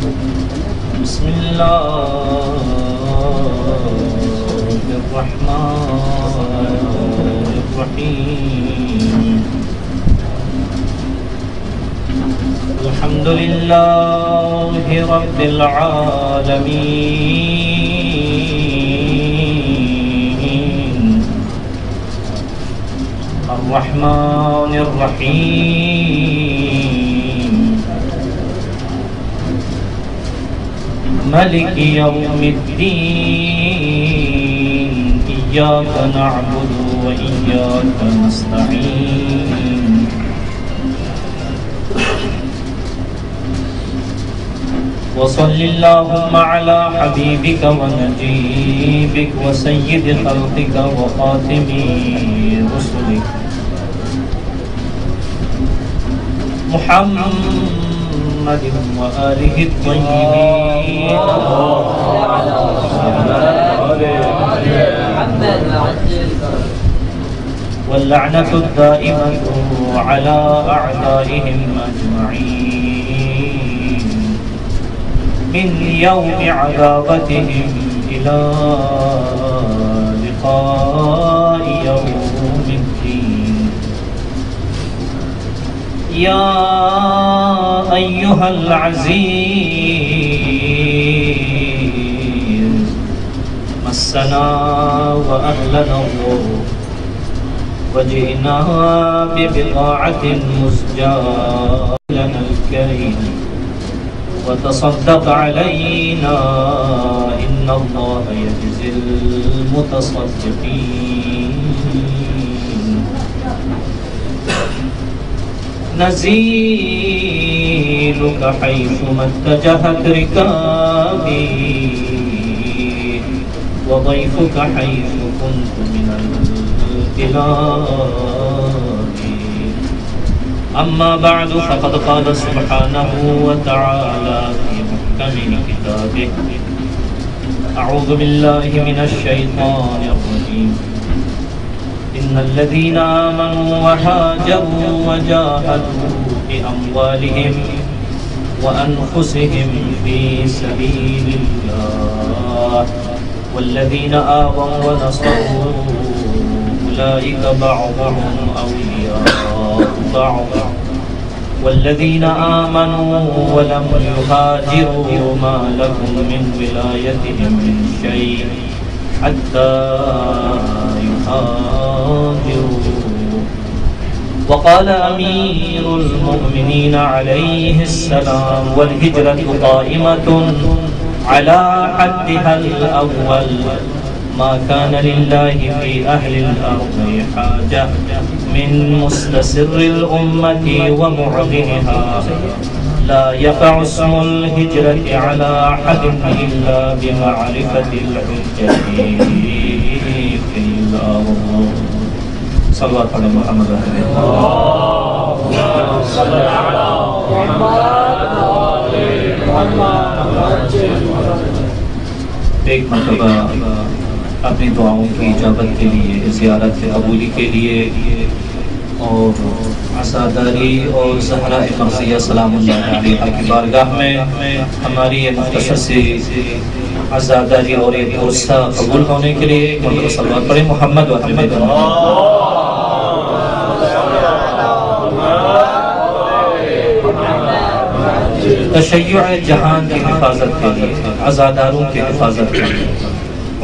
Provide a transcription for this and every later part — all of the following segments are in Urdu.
بسم الله الرحمن الرحيم الحمد لله رب العالمين الرحمن الرحيم مالك يوم الدين إياك نعبد وإياك نستعين وصل اللهم على حبيبك ونجيبك وسيد خلقك وخاتم رسلك محمد وآله الطيبين واللعنة الدائمة على أعدائهم أجمعين من يوم عذابتهم إلى لقاء يوم الدين يا أيها العزيز مسنا وأهلنا الضر وجئنا ببضاعة مزجاة لنا الكريم وتصدق علينا إن الله يجزي المتصدقين نزيلك حيثما اتجهت ركابي وضيفك حيث كنت من البلاد أما بعد فقد قال سبحانه وتعالى في محكم كتابه أعوذ بالله من الشيطان الرجيم إن الذين آمنوا وهاجروا وجاهدوا بأموالهم وأنفسهم في سبيل الله والذين آووا ونصروا أولئك بعضهم أولياء بعض والذين آمنوا ولم يهاجروا ما لكم من ولايتهم من شيء حتى يهاجروا وقال أمير المؤمنين عليه السلام والهجرة قائمة على حدها الأول ما كان لله في أهل الأرض حاجة من مستسر الأمة ومعظمها لا يقع اسم الهجرة على أحد إلا بمعرفة الحجة في الأرض صلوات على محمد صل على محمد ایک مرتبہ اپنی دعاؤں کی اجابت کے لیے زیارت قبولی کے لیے اور عزاداری اور زہرا مرضیہ سلام اللہ علیہا کی بارگاہ میں ہماری یہ مختصر سی عزاداری اور ایک عرصہ قبول ہونے کے لیے ایک مرتبہ صلوات پڑھیں محمد و احمد تشیع جہان کی حفاظت کے لیے عزاداروں کی حفاظت کے لیے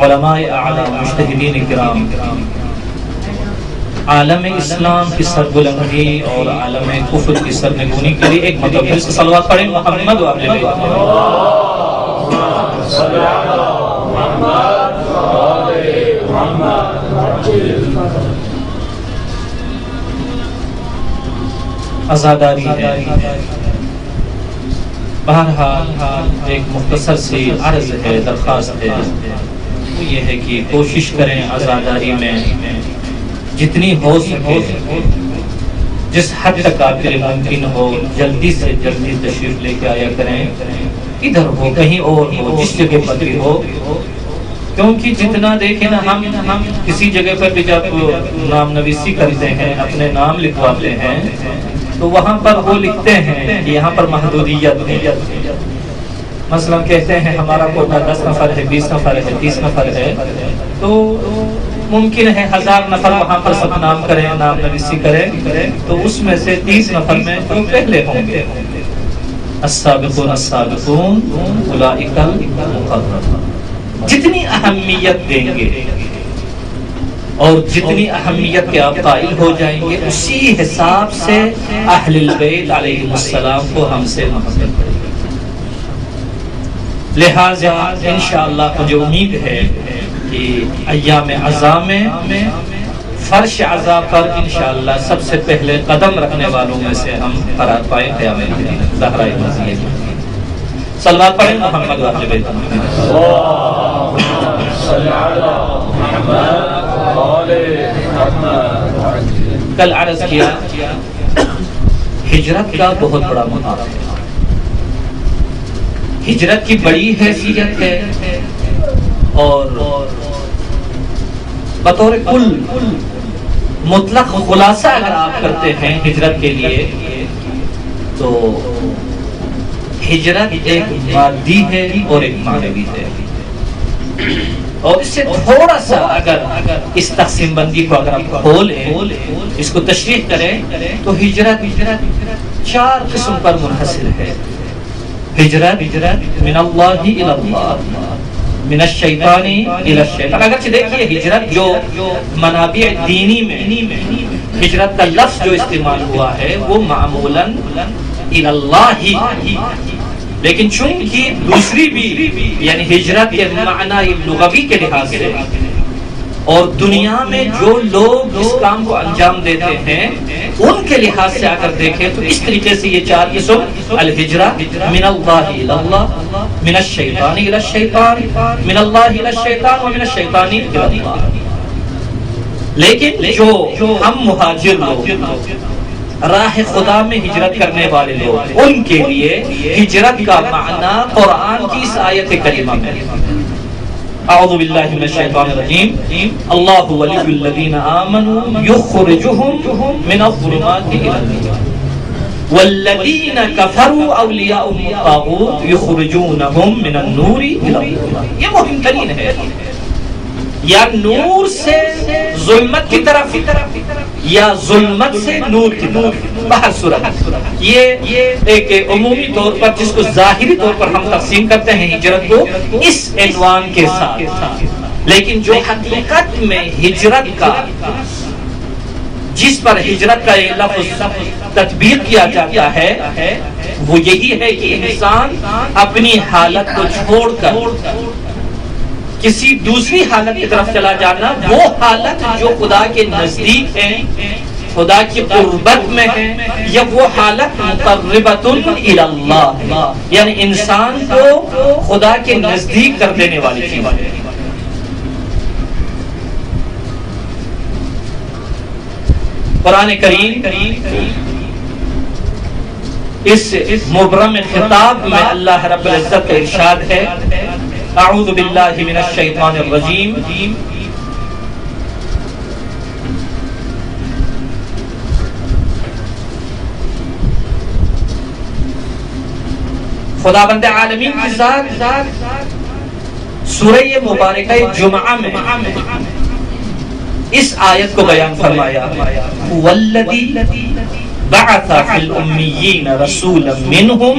علماء اعلی مجتہدین کرام عالم اسلام کی سربلندی اور عالم کفر کی سرنگونی کے لیے ایک مرتبہ پھر سے صلوات پڑھیں محمد و اہل بیت عزاداری ہے بہرحال ایک مختصر سی عرض ہے درخواست ہے وہ یہ ہے کہ کوشش کریں عزاداری میں جتنی ہو سکے جس حد تک آپ کے لیے ممکن ہو جلدی سے جلدی تشریف لے کے آیا کریں ادھر ہو کہیں اور ہو جس جگہ پر بھی ہو کیونکہ جتنا دیکھیں نا ہم کسی جگہ پر بھی جب نام نویسی کرتے ہیں اپنے نام لکھواتے ہیں تو وہاں پر وہ لکھتے ہیں کہ یہاں پر محدودیت ہے مثلا کہتے ہیں ہمارا کوٹا 10 نفر ہے، 20 نفر ہے، 30 نفر ہے، تو ممکن ہے 1000 نفر وہاں پر سب نام کریں، نام نویسی کریں، تو اس میں سے 30 نفر میں جو پہلے ہوں گے السابقون السابقون اولئک المقربون، جتنی اہمیت دیں گے اور جتنی اہمیت کے آپ قائل ہو جائیں گے، اسی حساب سے اہل البیت علیہ السلام کو ہم سے محبت پڑے گی۔ لہٰذا انشاءاللہ مجھے امید ہے کہ ایام عزا میں فرش عزا پر انشاءاللہ سب سے پہلے قدم رکھنے والوں میں سے ہم قرار پائیں قیام زہرا مزید۔ صلوات پڑھیں محمد و اہل بیت محمد۔ اللهم صل على محمد وآل محمد۔ کل عرض کیا ہجرت کا بہت بڑا مقام ہے، ہجرت کی بڑی حیثیت ہے، اور بطور کل مطلق خلاصہ اگر آپ کرتے ہیں ہجرت کے لیے تو ہجرت ایک مادی ہے اور ایک معنوی ہے، اور اس سے تھوڑا سا اگر اس تقسیم بندی کو اگر آپ کھولیں، اس کو تشریح کریں تو ہجرت 4 قسم پر منحصر ہے۔ ہجرت من اللہ الی اللہ، من الشیطان الی الشیطان۔ اگرچہ دیکھیے ہجرت جو منابع دینی میں ہجرت کا لفظ جو استعمال ہوا ہے وہ معمولاً الی اللہ، لیکن چونکہ دوسری بھی یعنی ہجرت کے معنی لغوی کے لحاظ سے اور دنیا میں جو لوگ اس کام کو انجام دیتے ہیں ان کے لحاظ سے اگر دیکھیں تو اس طریقے سے یہ 4 قسم: الہجرہ من اللہ الی اللہ، من الشیطان الی الشیطان، من اللہ الی الشیطان، ومن الشیطان الی اللہ۔ لیکن جو ہم مہاجر لوگ، راہ خدا میں ہجرت کرنے والے لوگ، ان کے لیے ہجرت کا معنی قرآن کی اس آیت کریمہ میں اعوذ باللہ من الشیطان الرجیم، اللہ ولی الذین آمنوا یخرجہم من الظلمات الی النور والذین کفروا اولیاؤہم الطاغوت یخرجونہم من النور الی الظلمات۔ یہ مہم ترین ہے، یا نور سے ظلمت کی طرف یا ظلمت سے نور کی طرف، بہر صورت یہ ایک عمومی طور پر جس کو ظاہری طور پر ہم تقسیم کرتے ہیں ہجرت کو اس عنوان کے ساتھ، لیکن جو حقیقت میں ہجرت کا جس پر ہجرت کا یہ لفظ تطبیق کیا جاتا ہے وہ یہی ہے کہ انسان اپنی حالت کو چھوڑ کر کسی دوسری حالت کی طرف چلا جانا، وہ حالت جو خدا کے نزدیک ہے، خدا کی قربت میں ہے، یا وہ حالت مقربۃ الی اللہ، یعنی انسان کو خدا کے نزدیک کر دینے والی چیز ہے۔ قرآن کریم اس مبرم خطاب میں اللہ رب العزت کا ارشاد ہے، اعوذ باللہ من الشیطان الرجیم، خداوند عالمین کی ذات سورہ مبارکہ جمعہ میں اس آیت کو بیان فرمایا، والذی بعث فی الامیین رسولا منہم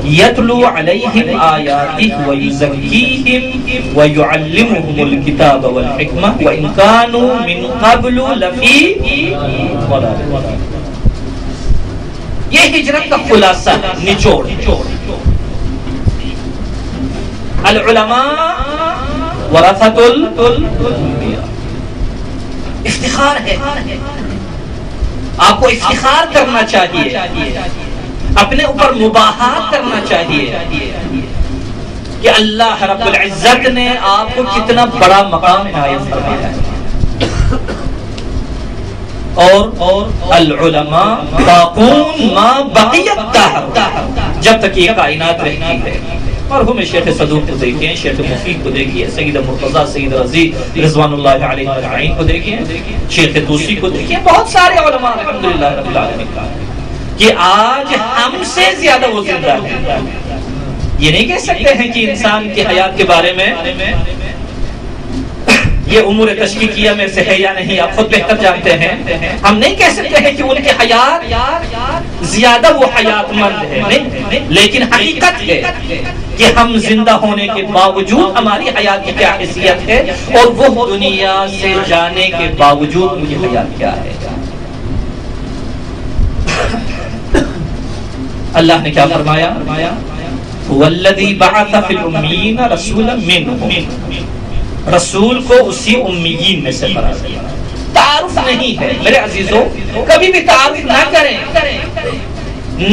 یتلو علیہم آیاتہ ویزکیہم ویعلمہم الکتاب والحکمہ وإن کانوا من قبل لفی ضلال۔ یہ ہجرت کا خلاصہ نچوڑ، العلماء ورثۃ الانبیاء۔ افتخار ہے، آپ کو افتخار کرنا چاہیے، اپنے اوپر مباحات کرنا چاہیے کہ اللہ رب العزت نے آپ کو کتنا بڑا مقام عنایت فرمایا ہے۔ اور العلماء باقون ما بقیت دہر، جب تک یہ کائنات رہتی ہے۔ مرحوم شیخ صدوق کو دیکھیں، شیخ مفید کو دیکھیں، سید مرتضیٰ، سید رضی رضوان اللہ علیہ اجمعین کو دیکھیں، شیخ توسی کو دیکھیں، بہت سارے علماء الحمدللہ رب العالمین کہ آج ہم سے زیادہ وہ زندہ ہیں، یہ نہیں کہہ سکتے ہیں کہ انسان کی حیات کے بارے میں یہ امور تشکیکیہ میں سے ہے یا نہیں، آپ خود بہتر جانتے ہیں. ہم نہیں کہہ سکتے ہیں کہ ان کی حیات زیادہ وہ حیات مند ہے، نہیں، لیکن حقیقت ہے کہ ہم زندہ ہونے کے باوجود ہماری حیات کی کیا حیثیت ہے، اور وہ دنیا سے جانے کے باوجود ان کی حیات کیا ہے. اللہ نے کیا فرمایا؟ وَالَّذِي بَعَثَ فِي الْأُمِّيِّينَ رَسُولًا مِّنْهُمْ، رسول کو اسی امیین میں سے بنا دیا. تعارف نہیں ہے میرے عزیزوں، کبھی بھی تعارف نہ کریں.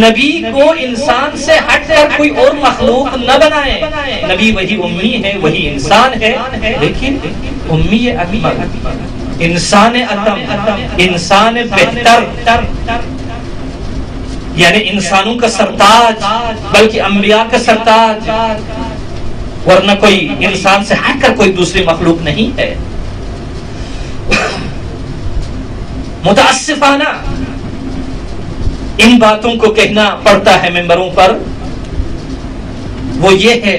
نبی کو انسان سے ہٹ کر کوئی اور مخلوق نہ بنائیں. نبی وہی امی ہے، وہی انسان ہے، لیکن امی اکمل، انسان اتم، انسان بہتر، یعنی انسانوں کا سرتاج، بلکہ انبیاء کا سرتاج، ورنہ کوئی انسان سے ہٹ کر کوئی دوسری مخلوق نہیں ہے. متاسفانہ ان باتوں کو کہنا پڑتا ہے ممبروں پر، وہ یہ ہے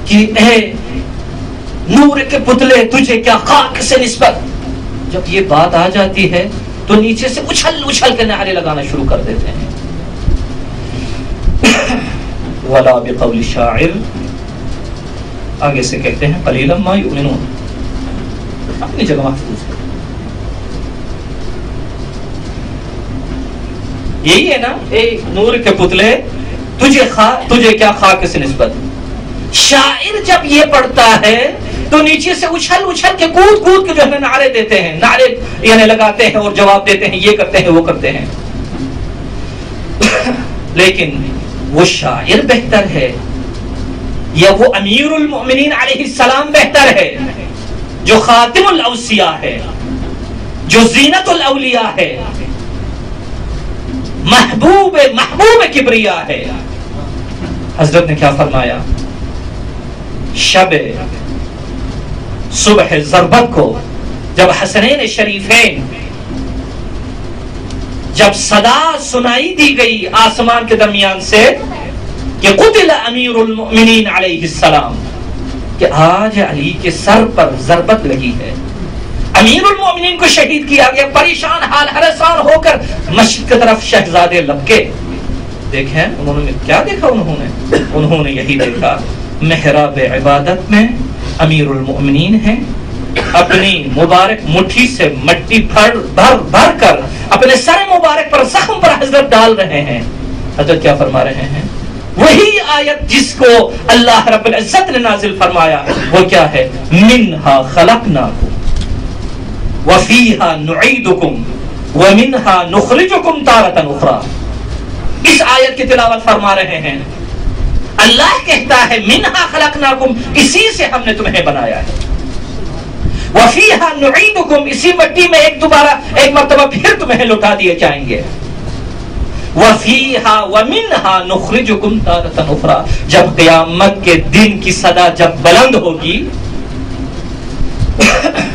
کہ اے نور کے پتلے تجھے کیا خاک سے نسبت. جب یہ بات آ جاتی ہے تو نیچے سے اچھل اچھل کے نعرے لگانا شروع کر دیتے ہیں. ولا بقول شاعر، آگے سے کہتے ہیں قلیلا ما یؤمنون. اپنی جگہ محفوظ ہے. یہی ہے نا، اے نور کے پتلے تجھے کیا خاک سے نسبت. شاعر جب یہ پڑھتا ہے تو نیچے سے اچھل اچھل کے کود کود کے جو ہے نعرے دیتے ہیں، نعرے یعنی لگاتے ہیں اور جواب دیتے ہیں، یہ کرتے ہیں وہ کرتے ہیں. لیکن وہ شاعر بہتر ہے یا وہ امیر المؤمنین علیہ السلام بہتر ہے، جو خاتم الاوصیاء ہے، جو زینت الاولیاء ہے، محبوب کبریا ہے. حضرت نے کیا فرمایا؟ شب صبح ضربت کو جب حسنین شریفین جب صدا سنائی دی گئی آسمان کے درمیان سے کہ قتل امیر المؤمنین علیہ السلام، کہ آج علی کے سر پر ضربت لگی ہے، امیر المؤمنین کو شہید کیا گیا. پریشان حال ہراسان ہو کر مسجد کی طرف شہزادے لبکے. دیکھیں انہوں نے کیا دیکھا؟ انہوں نے یہی دیکھا، محراب عبادت میں امیر المؤمنین ہیں، اپنی مبارک مٹھی سے مٹی بھر کر اپنے سر مبارک پر زخم پر حضرت ڈال رہے ہیں. حضرت کیا فرما رہے ہیں؟ وہی آیت جس کو اللہ رب العزت نے نازل فرمایا، وہ کیا ہے؟ منہا خلقناکم وفیہا نعیدکم ومنہا نخرجکم تارۃ اخری. اس آیت کی تلاوت فرما رہے ہیں. اللہ کہتا ہے منہا خلقناکم، اسی سے ہم نے تمہیں بنایا ہے، وفیہا نعیدکم، اسی مٹی میں ایک مرتبہ پھر تمہیں لوٹا دیے جائیں گے. وفیہا ومنہا نخرجکم تارۃ اخری، جب قیامت کے دن کی صدا جب بلند ہوگی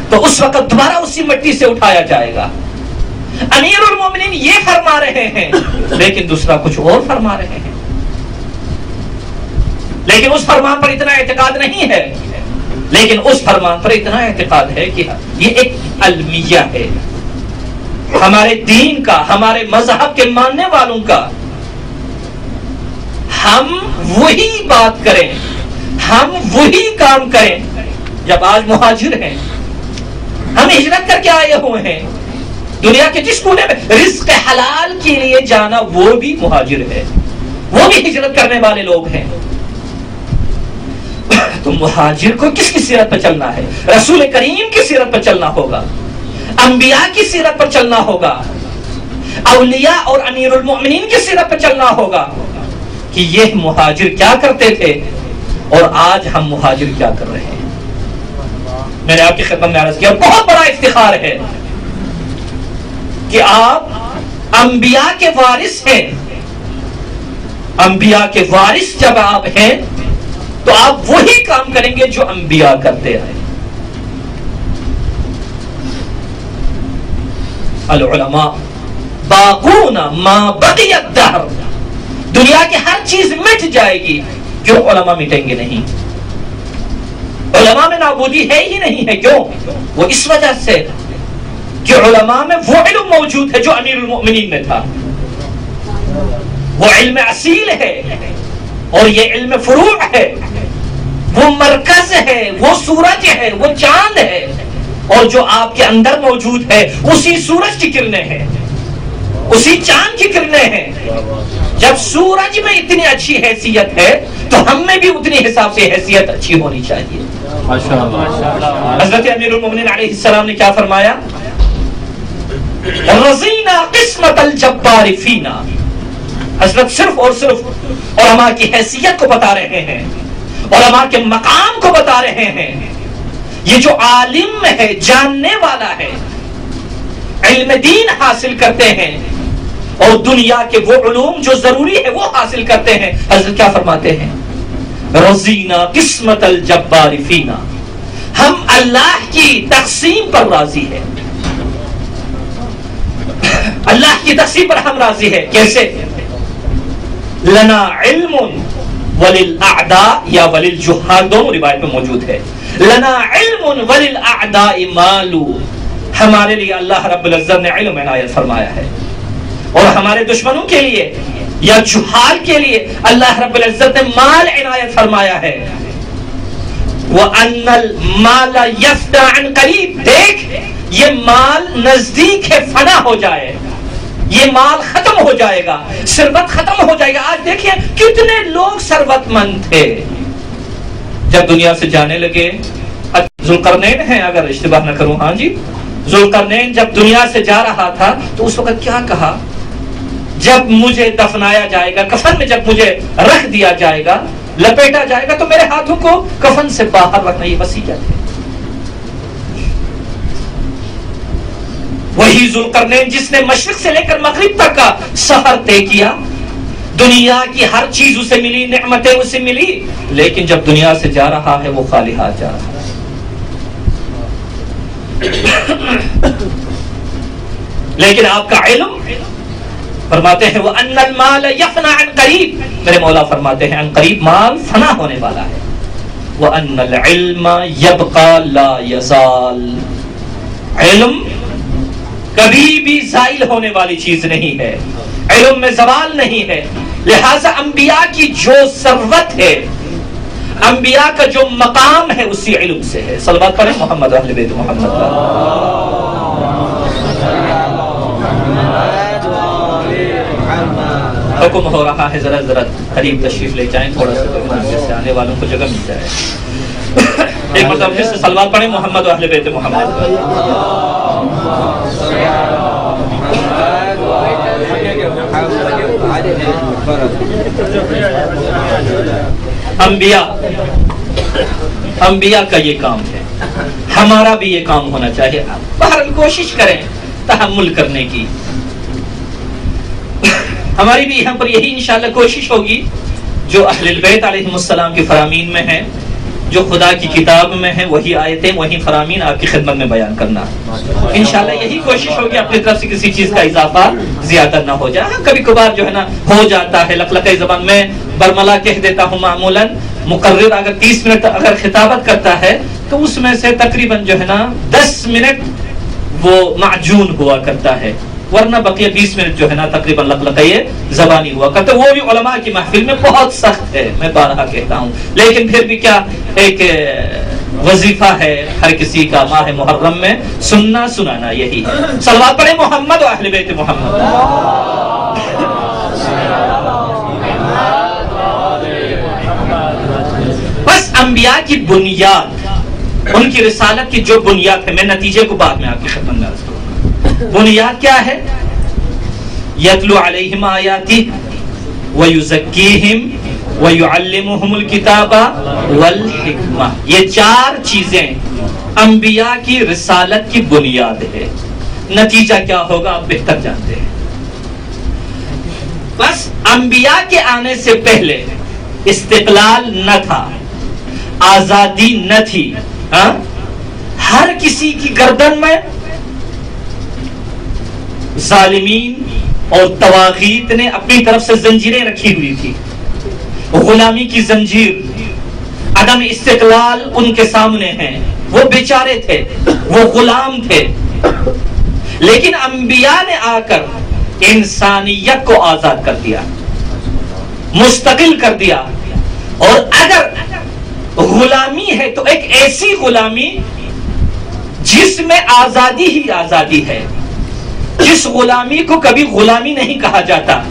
تو اس وقت دوبارہ اسی مٹی سے اٹھایا جائے گا. امیر المومنین یہ فرما رہے ہیں، لیکن دوسرا کچھ اور فرما رہے ہیں. لیکن اس فرمان پر اتنا اعتقاد نہیں ہے، لیکن اس فرمان پر اتنا اعتقاد ہے کہ یہ ایک المیہ ہے ہمارے دین کا، ہمارے مذہب کے ماننے والوں کا. ہم وہی بات کریں، ہم وہی کام کریں. جب آج مہاجر ہیں، ہم ہجرت کر کے آئے ہوئے ہیں، دنیا کے جس کونے میں رزق حلال کے لیے جانا وہ بھی مہاجر ہے، وہ بھی ہجرت کرنے والے لوگ ہیں. تو مہاجر کو کس کی سیرت پر چلنا ہے؟ رسول کریم کی سیرت پر چلنا ہوگا، انبیاء کی سیرت پر چلنا ہوگا، اولیاء اور امیر المؤمنین کی سیرت پر چلنا ہوگا کہ یہ مہاجر کیا کرتے تھے اور آج ہم مہاجر کیا کر رہے ہیں. میں نے آپ کی خدمت میں عرض کیا، بہت بڑا افتخار ہے کہ آپ انبیاء کے وارث ہیں. انبیاء کے وارث جب آپ ہیں تو آپ وہی کام کریں گے جو انبیاء کرتے آئے. العلماء باقون ما بقی الدہر، دنیا کی ہر چیز مٹ جائے گی کیوں علماء مٹیں گے نہیں؟ علماء میں نابودی ہے ہی نہیں ہے. کیوں؟ وہ اس وجہ سے کہ علماء میں وہ علم موجود ہے جو امیر المؤمنین میں تھا. وہ علم اصیل ہے اور یہ علم فروع ہے. وہ مرکز ہے، وہ سورج ہے، وہ چاند ہے، اور جو آپ کے اندر موجود ہے اسی سورج کی کرنیں ہیں، اسی چاند کی کرنیں ہیں. جب سورج میں اتنی اچھی حیثیت ہے تو ہم میں بھی اتنی حساب سے حیثیت اچھی ہونی چاہیے. حضرت امیر المؤمنین علیہ السلام نے کیا فرمایا؟ رضینا قسمت الجبار فینا. حضرت صرف اور صرف علماء کی حیثیت کو بتا رہے ہیں، علماء کے مقام کو بتا رہے ہیں. یہ جو عالم ہے، جاننے والا ہے، علم دین حاصل کرتے ہیں اور دنیا کے وہ علوم جو ضروری ہے وہ حاصل کرتے ہیں. حضرت کیا فرماتے ہیں؟ رضینا قسمت الجبار فینا. ہم اللہ کی تقسیم پر راضی ہیں، اللہ کی تقسیم پر ہم راضی ہیں. کیسے؟ لنا علم وللأعداء یا وللجہال دونوں روایت میں موجود ہے. لنا علم وللأعداء مال. ہمارے لیے اللہ رب العزت نے علم عنایت فرمایا ہے اور ہمارے دشمنوں کے لیے یا جہال کے لیے اللہ رب العزت نے مال عنایت فرمایا ہے. وَأَنَّ الْمَالَ يَفْنَى عَنْ قَرِيب. دیکھ یہ مال نزدیک ہے فنا ہو جائے، یہ مال ختم ہو جائے گا، ثروت ختم ہو جائے گا. آج دیکھیں کتنے لوگ ثروت مند تھے جب دنیا سے جانے لگے. ذوالقرنین ہیں اگر اشتباہ نہ کروں، ہاں جی، ذوالقرنین جب دنیا سے جا رہا تھا تو اس وقت کیا کہا؟ جب مجھے دفنایا جائے گا، کفن میں جب مجھے رکھ دیا جائے گا، لپیٹا جائے گا، تو میرے ہاتھوں کو کفن سے باہر رکھنا. یہ وصیت ہے. وہی ذوالقرنین جس نے مشرق سے لے کر مغرب تک کا سفر طے کیا، دنیا کی ہر چیز اسے ملی، نعمتیں اسے ملی، لیکن جب دنیا سے جا رہا ہے وہ خالی ہاتھ جا رہا ہے. لیکن آپ کا علم فرماتے ہیں وَأَنَّ الْمَالَ يَفْنَى عَنْ قَرِيب. میرے مولا فرماتے ہیں عن قریب مال فنا ہونے والا ہے. وَأَنَّ الْعِلْمَ يَبْقَى لَا يَزَالُ. علم کبھی بھی زائل ہونے والی چیز نہیں ہے، علم میں زوال نہیں ہے. لہذا انبیاء کی جو ثروت ہے، انبیاء کا جو مقام ہے اسی علم سے ہے. صلوات پڑھیں محمد اہل بیت محمد کا. حکم ہو رہا ہے ذرا ذرا قریب تشریف لے جائیں، تھوڑا سا سے آنے والوں کو جگہ مل جائے. ایک مرتبہ پھر سے صلوات پڑھیں محمد اہل بیت محمد کا. انبیاء کا یہ کام ہے، ہمارا بھی یہ کام ہونا چاہیے. بہرحال کوشش کریں تحمل کرنے کی. ہماری بھی یہاں پر یہی انشاءاللہ کوشش ہوگی جو اہل البیت علیہم السلام کی فرامین میں ہیں، جو خدا کی کتاب میں ہیں، وہی آیتیں وہی فرامین آپ کی خدمت میں بیان کرنا. انشاءاللہ یہی کوشش ہوگی اپنی طرف سے کسی چیز کا اضافہ زیادہ نہ ہو جائے. ہاں کبھی کبھار جو ہے نا ہو جاتا ہے، لقلقۂ زبان میں برملا کہہ دیتا ہوں. معمولاً مقرر اگر 30 منٹ اگر خطابت کرتا ہے تو اس میں سے تقریباً جو ہے نا 10 منٹ وہ معجون ہوا کرتا ہے، ورنہ بقیہ 20 منٹ جو ہے نا تقریباً لقلقۂ زبانی ہوا کرتا ہے. وہ بھی علماء کی محفل میں بہت سخت ہے، میں بارہا کہتا ہوں، لیکن پھر بھی کیا ایک وظیفہ ہے ہر کسی کا ماہ محرم میں سننا سنانا یہی ہے. صلوات پڑھیں محمد و اہل بیت محمد. بس انبیاء کی بنیاد، ان کی رسالت کی جو بنیاد ہے، میں نتیجے کو بعد میں آپ کی خدمت میں عرض کروں. بنیاد کیا ہے؟ یتلو علیہم آیاتہ ویزکیہم ویعلمہم الکتاب والحکمہ. یہ 4 چیزیں انبیاء کی رسالت کی بنیاد ہے. نتیجہ کیا ہوگا آپ بہتر جانتے ہیں. بس انبیاء کے آنے سے پہلے استقلال نہ تھا، آزادی نہ تھی. ہر کسی کی گردن میں ظالمین اور طواغیت نے اپنی طرف سے زنجیریں رکھی ہوئی تھی. غلامی کی زنجیر، عدم استقلال ان کے سامنے ہیں. وہ بیچارے تھے، وہ غلام تھے، لیکن انبیاء نے آ کر انسانیت کو آزاد کر دیا، مستقل کر دیا. اور اگر غلامی ہے تو ایک ایسی غلامی جس میں آزادی ہی آزادی ہے، جس غلامی کو کبھی غلامی نہیں کہا جاتا.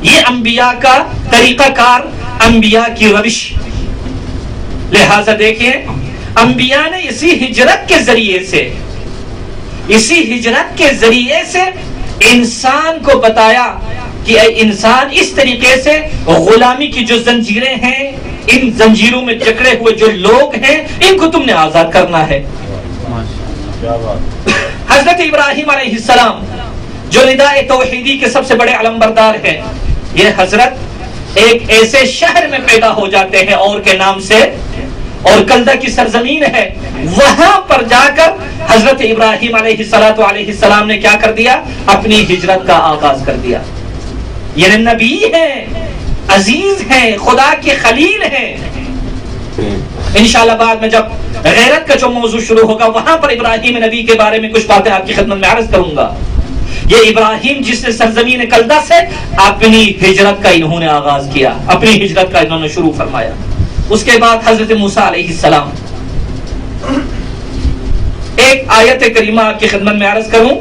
یہ انبیاء کا طریقہ کار، انبیاء کی روش. لہذا دیکھیں، انبیاء نے اسی ہجرت کے ذریعے سے انسان کو بتایا کہ اے انسان، اس طریقے سے غلامی کی جو زنجیریں ہیں، ان زنجیروں میں جکڑے ہوئے جو لوگ ہیں، ان کو تم نے آزاد کرنا ہے. حضرت ابراہیم علیہ السلام جو نداء توحیدی کے سب سے بڑے علمبردار ہیں، یہ حضرت ایک ایسے شہر میں پیدا ہو جاتے ہیں اور کے نام سے، اور کلدہ کی سرزمین ہے. وہاں پر جا کر حضرت ابراہیم علیہ السلام نے کیا کر دیا؟ اپنی ہجرت کا آغاز کر دیا. یہ نبی ہیں، عزیز ہیں، خدا کے خلیل ہیں. انشاءاللہ بعد میں جب غیرت کا جو موضوع شروع ہوگا وہاں پر ابراہیم نبی کے بارے میں کچھ باتیں آپ کی خدمت میں عرض کروں گا. یہ ابراہیم جس نے سرزمین کلدہ سے اپنی ہجرت کا انہوں نے آغاز کیا، اپنی ہجرت کا انہوں نے شروع فرمایا. اس کے بعد حضرت موسیٰ علیہ السلام. ایک آیت کریمہ آپ کی خدمت میں عرض کروں،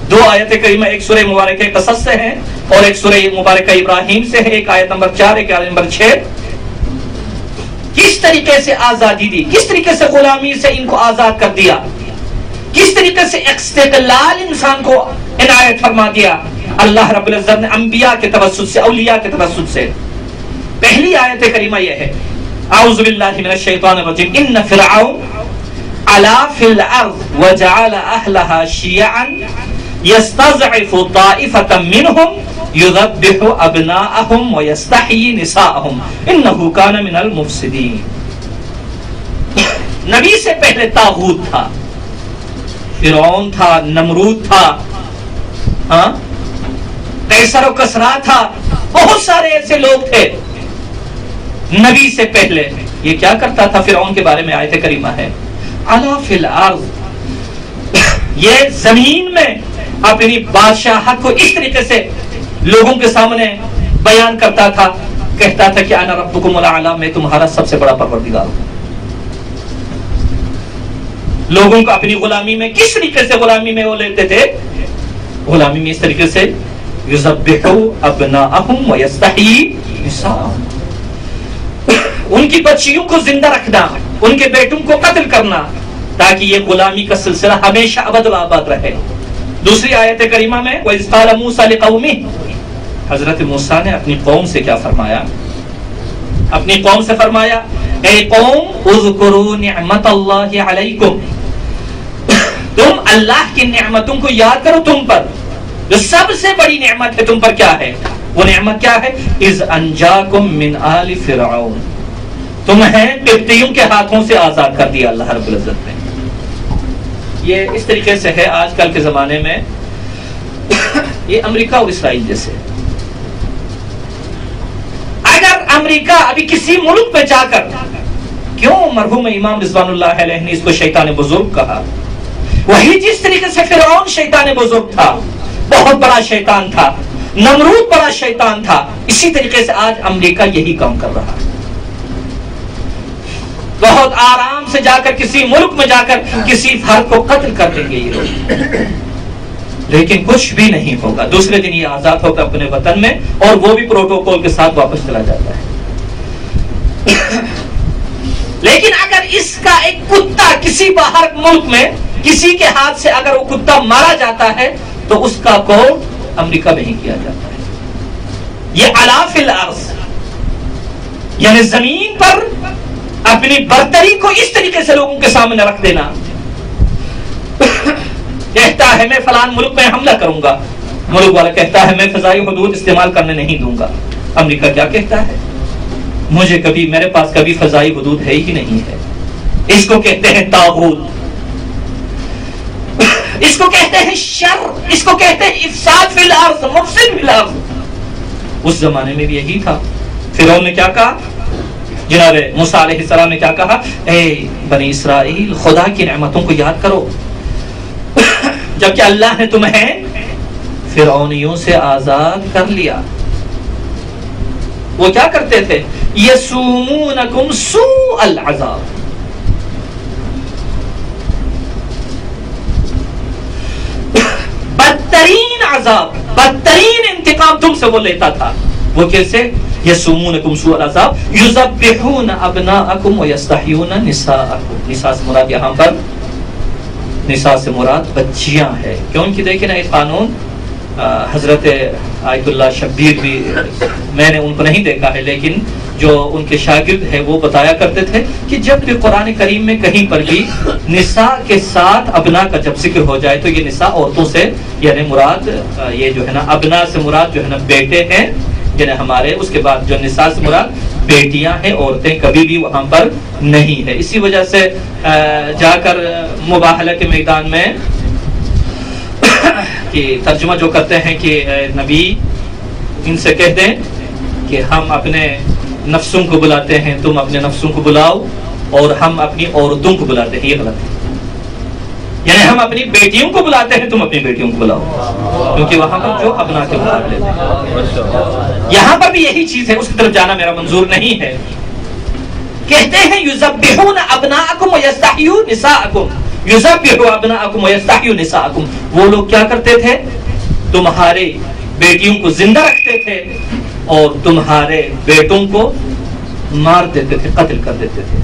دو آیت کریمہ، ایک سورہ مبارکہ قصص سے ہیں اور ایک سورہ مبارکہ ابراہیم سے ہے. ایک آیت نمبر 4، ایک آیت نمبر 6. کس طریقے سے آزادی دی، کس طریقے سے غلامی سے ان کو آزاد کر دیا، کس طریقے سے استقلال انسان کو عنایت فرما دیا اللہ رب العزت نے انبیاء کے توسط سے، اولیاء کے توسط سے. پہلی آیت کریمہ یہ ہے، اعوذ باللہ من الشیطان الرجیم، ان فرعون علا فی الارض وجعل اہلها شیعا یستضعف طائفة منہم یذبح ابناءهم ویستحیی نساءهم انہ کان من المفسدین. نبی سے پہلے طاغوت تھا، فرعون تھا، نمرود تھا، قیصر و کسریٰ تھا، بہت سارے ایسے لوگ تھے. نبی سے پہلے یہ کیا کرتا تھا؟ فرعون کے بارے میں آیت کریمہ ہے، علا فی الارض، یہ زمین میں اپنی بادشاہت کو اس طریقے سے لوگوں کے سامنے بیان کرتا تھا، کہتا تھا کہ انا ربکم الاعلی، میں تمہارا سب سے بڑا پروردگار ہوں. لوگوں کو اپنی غلامی میں کس طریقے سے غلامی میں وہ لیتے تھے؟ غلامی میں اس طریقے سے یذبحوا ابناءهم ویستحیی نساءهم، ان کی بچیوں کو زندہ رکھنا، ان کے بیٹوں کو قتل کرنا، تاکہ یہ غلامی کا سلسلہ ہمیشہ ابد و آباد رہے. دوسری آیت کریمہ میں وَإِذْ قَالَ مُوسَىٰ لِقَوْمِهِ، حضرت موسیٰ نے اپنی قوم سے کیا فرمایا؟ اپنی قوم سے فرمایا، اے قوم اذکروا نعمت اللہ علیکم، تم اللہ کی نعمتوں کو یاد کرو تم پر. جو سب سے بڑی نعمت ہے تم پر کیا ہے؟ وہ نعمت کیا ہے؟ اذ انجاکم من آل فرعون، تمہیں قبطیوں کے ہاتھوں سے آزاد کر دیا اللہ رب العزت نے. یہ اس طریقے سے ہے آج کل کے زمانے میں یہ امریکہ اور اسرائیل جیسے. اگر امریکہ ابھی کسی ملک میں جا کر، کیوں مرحوم امام رضوان اللہ علیہ نے اس کو شیطان بزرگ کہا؟ وہی جس طریقے سے فرعون شیطان بزرگ تھا، بہت بڑا شیطان تھا، نمرود بڑا شیطان تھا، اسی طریقے سے آج امریکہ یہی کام کر رہا ہے. بہت آرام سے جا کر کسی ملک میں جا کر کسی فرد کو قتل کر دیں گے یہ لوگ، لیکن کچھ بھی نہیں ہوگا. دوسرے دن یہ آزاد ہوگا اپنے وطن میں، اور وہ بھی پروٹوکول کے ساتھ واپس چلا جاتا ہے. لیکن اگر اس کا ایک کتا کسی باہر ملک میں کسی کے ہاتھ سے اگر وہ کتا مارا جاتا ہے تو اس کا کوڈ امریکہ میں ہی کیا جاتا ہے. یہ علا فی الارض، یعنی زمین پر اپنی برتری کو اس طریقے سے لوگوں کے سامنے رکھ دینا. کہتا ہے میں فلان ملک میں حملہ کروں گا، ملک والا کہتا ہے میں فضائی حدود استعمال کرنے نہیں دوں گا. امریکہ کیا کہتا ہے؟ مجھے کبھی، میرے پاس کبھی فضائی حدود ہے ہی نہیں ہے. اس کو کہتے ہیں طاغوت، اس کو کہتے ہیں شر، اس کو کہتے ہیں افساد فی الارض، مفسد فی الارض. اس زمانے میں بھی یہی تھا. فرعون نے کیا کہا؟ جناب موسیٰ علیہ السلام نے کیا کہا؟ اے بنی اسرائیل خدا کی نعمتوں کو یاد کرو جبکہ اللہ نے تمہیں فرعونیوں سے آزاد کر لیا. وہ کیا کرتے تھے؟ یسومونکم سوء العذاب، بدترین عذاب، بدترین انتقام تم سے وہ لیتا تھا. وہ کیسے؟ یسومونکم سوء العذاب یذبحون ابناءکم ویستحیون نساءکم. نساء سے مراد یہاں پر نساء سے مراد بچیاں ہیں، کیونکہ دیکھیں نا ایک قانون حضرت آیت اللہ شبیر بھی، میں نے ان کو نہیں دیکھا ہے لیکن جو ان کے شاگرد ہیں وہ بتایا کرتے تھے کہ جب بھی قرآن کریم میں کہیں پر بھی نساء کے ساتھ ابنا کا جب ذکر ہو جائے تو یہ نساء عورتوں سے یعنی مراد یہ جو ہے نا ابنا سے مراد جو ہے نا بیٹے ہیں یعنی ہمارے، اس کے بعد جو نساء سے مراد بیٹیاں ہیں، عورتیں کبھی بھی وہاں پر نہیں ہے. اسی وجہ سے جا کر مباہلہ کے میدان میں کہ ترجمہ جو کرتے ہیں کہ نبی ان سے کہہ دیں کہ ہم اپنے نفسوں کو بلاتے ہیں، تم اپنے نفسوں کو بلاؤ، اور ہم اپنی عورتوں کو بلاتے ہیں. یہ غلط ہے، یعنی ہم اپنی بیٹیوں کو بلاتے ہیں، تم اپنی بیٹیوں کو بلاؤ، کیونکہ وہاں پر جو ابنا کے مقابلے میں. یہاں پر بھی یہی چیز ہے، اس کی طرف جانا میرا منظور نہیں ہے. کہتے ہیں یذبحون ابناءکم ویستحیون نساءکم، یذبحوا ابناءکم ویستحیوا نساءکم. وہ لوگ کیا کرتے تھے؟ تمہارے بیٹیوں کو زندہ رکھتے تھے اور تمہارے بیٹوں کو مار دیتے تھے، قتل کر دیتے تھے.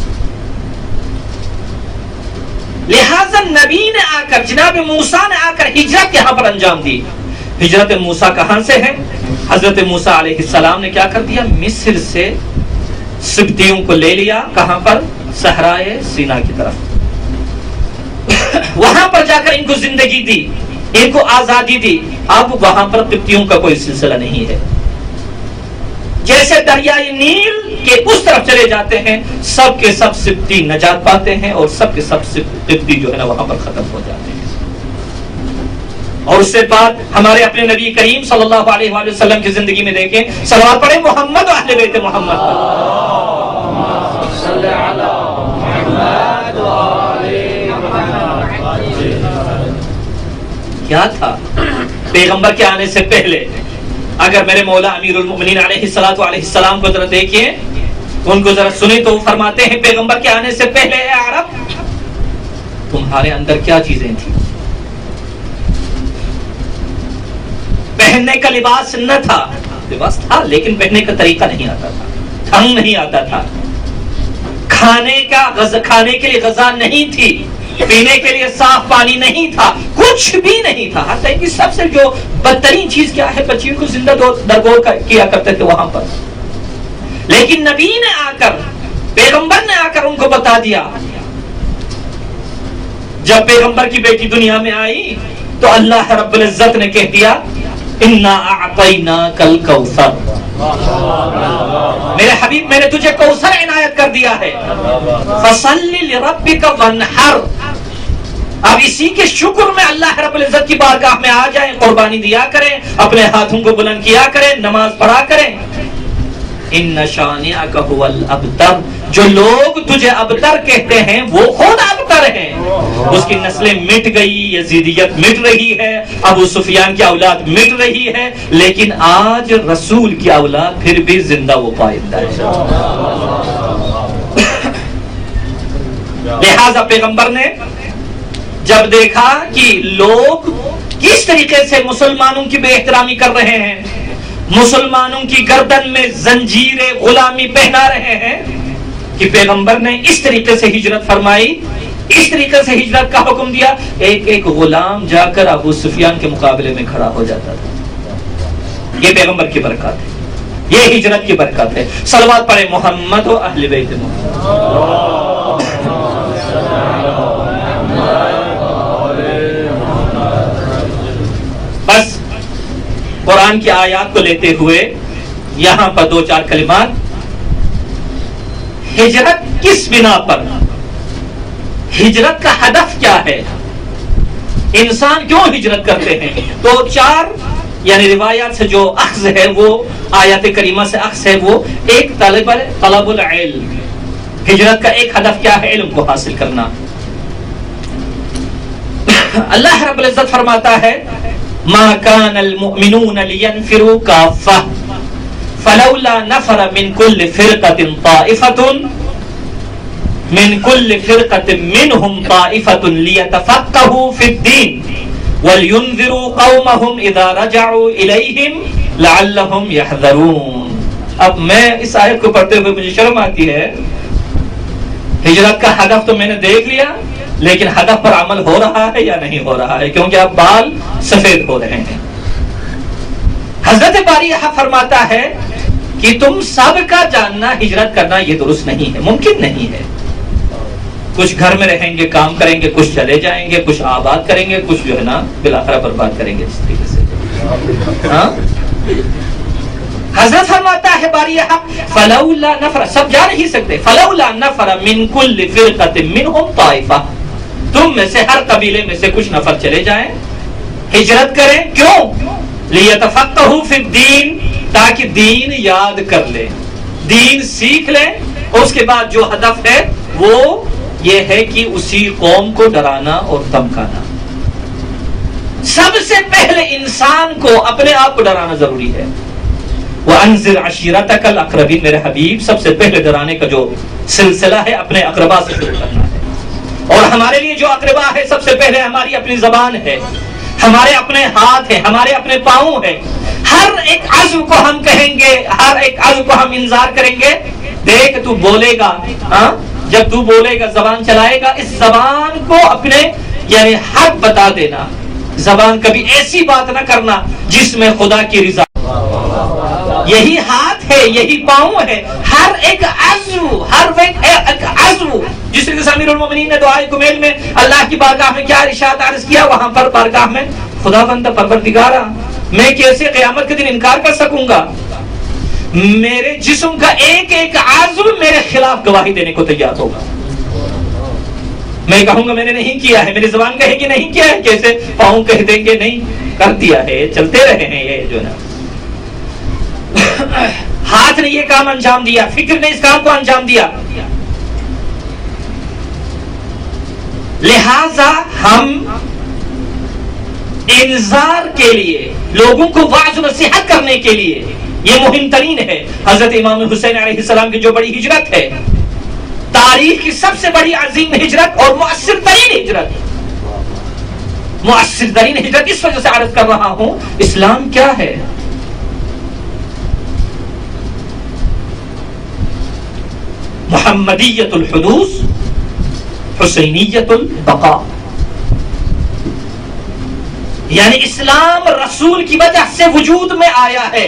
لہذا نبی نے آ کر، جناب موسیٰ نے آ کر ہجرت یہاں پر انجام دی. ہجرت موسیٰ کہاں سے ہے؟ حضرت موسیٰ علیہ السلام نے کیا کر دیا؟ مصر سے سبتیوں کو لے لیا. کہاں پر؟ صحرائے سینا کی طرف. وہاں پر جا کر ان کو زندگی دی، ان کو آزادی دی. اب وہاں پر قبطیوں کا کوئی سلسلہ نہیں ہے. جیسے دریائے نیل کے اس طرف چلے جاتے ہیں سب کے سب سبتی نجات پاتے ہیں اور سب کے سب قبطی جو ہے نا وہاں پر ختم ہو جاتے ہیں. اور اس سے بعد ہمارے اپنے نبی کریم صلی اللہ علیہ وآلہ وسلم کی زندگی میں دیکھیں، صلوات پڑھیں محمد و اہل بیت محمد کیا تھا پیغمبر کے آنے سے پہلے. اگر میرے مولا امیر المؤمنین علیہ السلام کو ذرا دیکھیے، ان کو ذرا سنیں تو وہ فرماتے ہیں پیغمبر کے آنے سے پہلے اے عرب تمہارے اندر کیا چیزیں تھیں؟ پہننے کا لباس نہ تھا، لباس تھا لیکن پہننے کا طریقہ نہیں آتا تھا، ڈھنگ نہیں آتا تھا. کھانے کے لیے غذا نہیں تھی، پینے کے لیے صاف پانی نہیں تھا، کچھ بھی نہیں تھا. حتیٰ کہ سب سے جو بدترین چیز کیا ہے، بچیوں کو زندہ درگور کیا کرتے تھے وہاں پر. لیکن نبی نے آ کر، پیغمبر نے آ کر ان کو بتا دیا. جب پیغمبر کی بیٹی دنیا میں آئی تو اللہ رب العزت نے کہہ دیا انا اعطیناک الکوثر، میرے حبیب میں نے تجھے کوثر عنایت کر دیا ہے. فصل لربک وانحر. اب اسی کے شکر میں اللہ رب العزت کی بارگاہ میں آ جائیں، قربانی دیا کریں، اپنے ہاتھوں کو بلند کیا کریں، نماز پڑھا کریں. ان شانئک هو الابتر، جو لوگ تجھے ابتر کہتے ہیں وہ خود ابتر ہیں. اس کی نسلیں مٹ گئی، یزیدیت مٹ رہی ہے، ابو سفیان کی اولاد مٹ رہی ہے، لیکن آج رسول کی اولاد پھر بھی زندہ و پائندہ ہے. لہذا پیغمبر نے جب دیکھا کہ لوگ کس طریقے سے مسلمانوں کی بے احترامی کر رہے ہیں، مسلمانوں کی گردن میں زنجیر غلامی پہنا رہے ہیں، کہ پیغمبر نے اس طریقے سے ہجرت فرمائی، اس طریقے سے ہجرت کا حکم دیا. ایک ایک غلام جا کر ابو سفیان کے مقابلے میں کھڑا ہو جاتا تھا. یہ پیغمبر کی برکات ہے، یہ ہجرت کی برکات ہے. صلوات پڑھیں محمد و اہل بیت محمد. بس قرآن کی آیات کو لیتے ہوئے یہاں پر دو چار کلمات. ہجرت کس بنا پر، ہجرت کا ہدف کیا ہے، انسان کیوں ہجرت کرتے ہیں؟ تو چار یعنی روایات سے جو اخذ ہے وہ آیات کریمہ سے اخذ ہے، وہ ایک طلب العلم، ہجرت کا ایک ہدف کیا ہے؟ علم کو حاصل کرنا۔ اللہ رب العزت فرماتا ہے ما كان المؤمنون لينفروا كافة فلولا نفر من كل فرقة منهم طائفة ليتفقهوا في الدين وَلْيُنذِرُوا قَوْمَهُمْ إِذَا رَجَعُوا إِلَيْهِمْ لَعَلَّهُمْ يَحْذَرُونَ۔ اب میں اس آیت کو پڑھتے ہوئے مجھے شرم آتی ہے، ہجرت کا ہدف تو میں نے دیکھ لیا، لیکن ہدف پر عمل ہو رہا ہے یا نہیں ہو رہا ہے؟ کیونکہ اب بال سفید ہو رہے ہیں۔ حضرت باری یہاں فرماتا ہے کہ تم سب کا جاننا ہجرت کرنا یہ درست نہیں ہے، ممکن نہیں ہے۔ کچھ گھر میں رہیں گے، کام کریں گے، کچھ چلے جائیں گے، کچھ آباد کریں گے، کچھ جو ہے نا بالآخرہ برباد کریں گے، اس طریقے سے۔ ہاں حضرت فرماتا ہے باری حق فلولا نفر، سب جا نہیں سکتے، فلولا نفر من کل فرقۃ منهم طائفہ، تم میں سے ہر قبیلے میں سے کچھ نفر چلے جائیں، ہجرت کریں، کیوں؟ لیتفقہوا فی الدین، تاکہ دین یاد کر لیں، دین سیکھ لیں، اس کے بعد جو ہدف ہے وہ یہ ہے کہ اسی قوم کو ڈرانا اور دمکانا۔ سب سے پہلے انسان کو اپنے آپ کو ڈرانا ضروری ہے۔ وَأَنذِرْ عَشِيرَتَكَ الْأَقْرَبِينَ، میرے حبیب سب سے پہلے ڈرانے کا جو سلسلہ ہے اپنے اقربا سے شروع کرنا ہے، اور ہمارے لیے جو اقربا ہے سب سے پہلے ہماری اپنی زبان ہے، ہمارے اپنے ہاتھ ہے، ہمارے اپنے پاؤں ہے۔ ہر ایک عضو کو ہم کہیں گے، ہر ایک عضو کو ہم انذار کریں گے، دیکھ تو بولے گا، ہاں جب تو بولے گا، زبان چلائے گا، اس زبان کو اپنے یعنی حق بتا دینا، زبان کبھی ایسی بات نہ کرنا جس میں خدا کی رضا۔ یہی ہاتھ ہے، یہی پاؤں ہے، ہر ایک عضو، ہر ایک عضو، جس طرح سے امیر المومنین نے دعائے کمیل میں اللہ کی بارگاہ میں کیا ارشاد عرض کیا، وہاں پر بارگاہ میں خدا بند پروردگارا میں کیسے قیامت کے دن انکار کر سکوں گا؟ میرے جسم کا ایک ایک عضو میرے خلاف گواہی دینے کو تیار ہوگا۔ میں کہوں گا میں نے نہیں کیا ہے، میری زبان کہے گی نہیں کیا ہے، جیسے پاؤں کہہ دیں گے نہیں کر دیا ہے، چلتے رہے ہیں یہ جو نا۔ ہاتھ نے یہ کام انجام دیا، فکر نے اس کام کو انجام دیا، لہذا ہم انذار کے لیے، لوگوں کو واعظ و نصیحت کرنے کے لیے یہ مہم ترین ہے۔ حضرت امام حسین علیہ السلام کی جو بڑی ہجرت ہے، تاریخ کی سب سے بڑی عظیم ہجرت اور مؤثر ترین ہجرت، مؤثر ترین ہجرت اس وجہ سے عرض کر رہا ہوں، اسلام کیا ہے؟ محمدیت الحدوث، حسینیت البقاء، یعنی اسلام رسول کی وجہ سے وجود میں آیا ہے،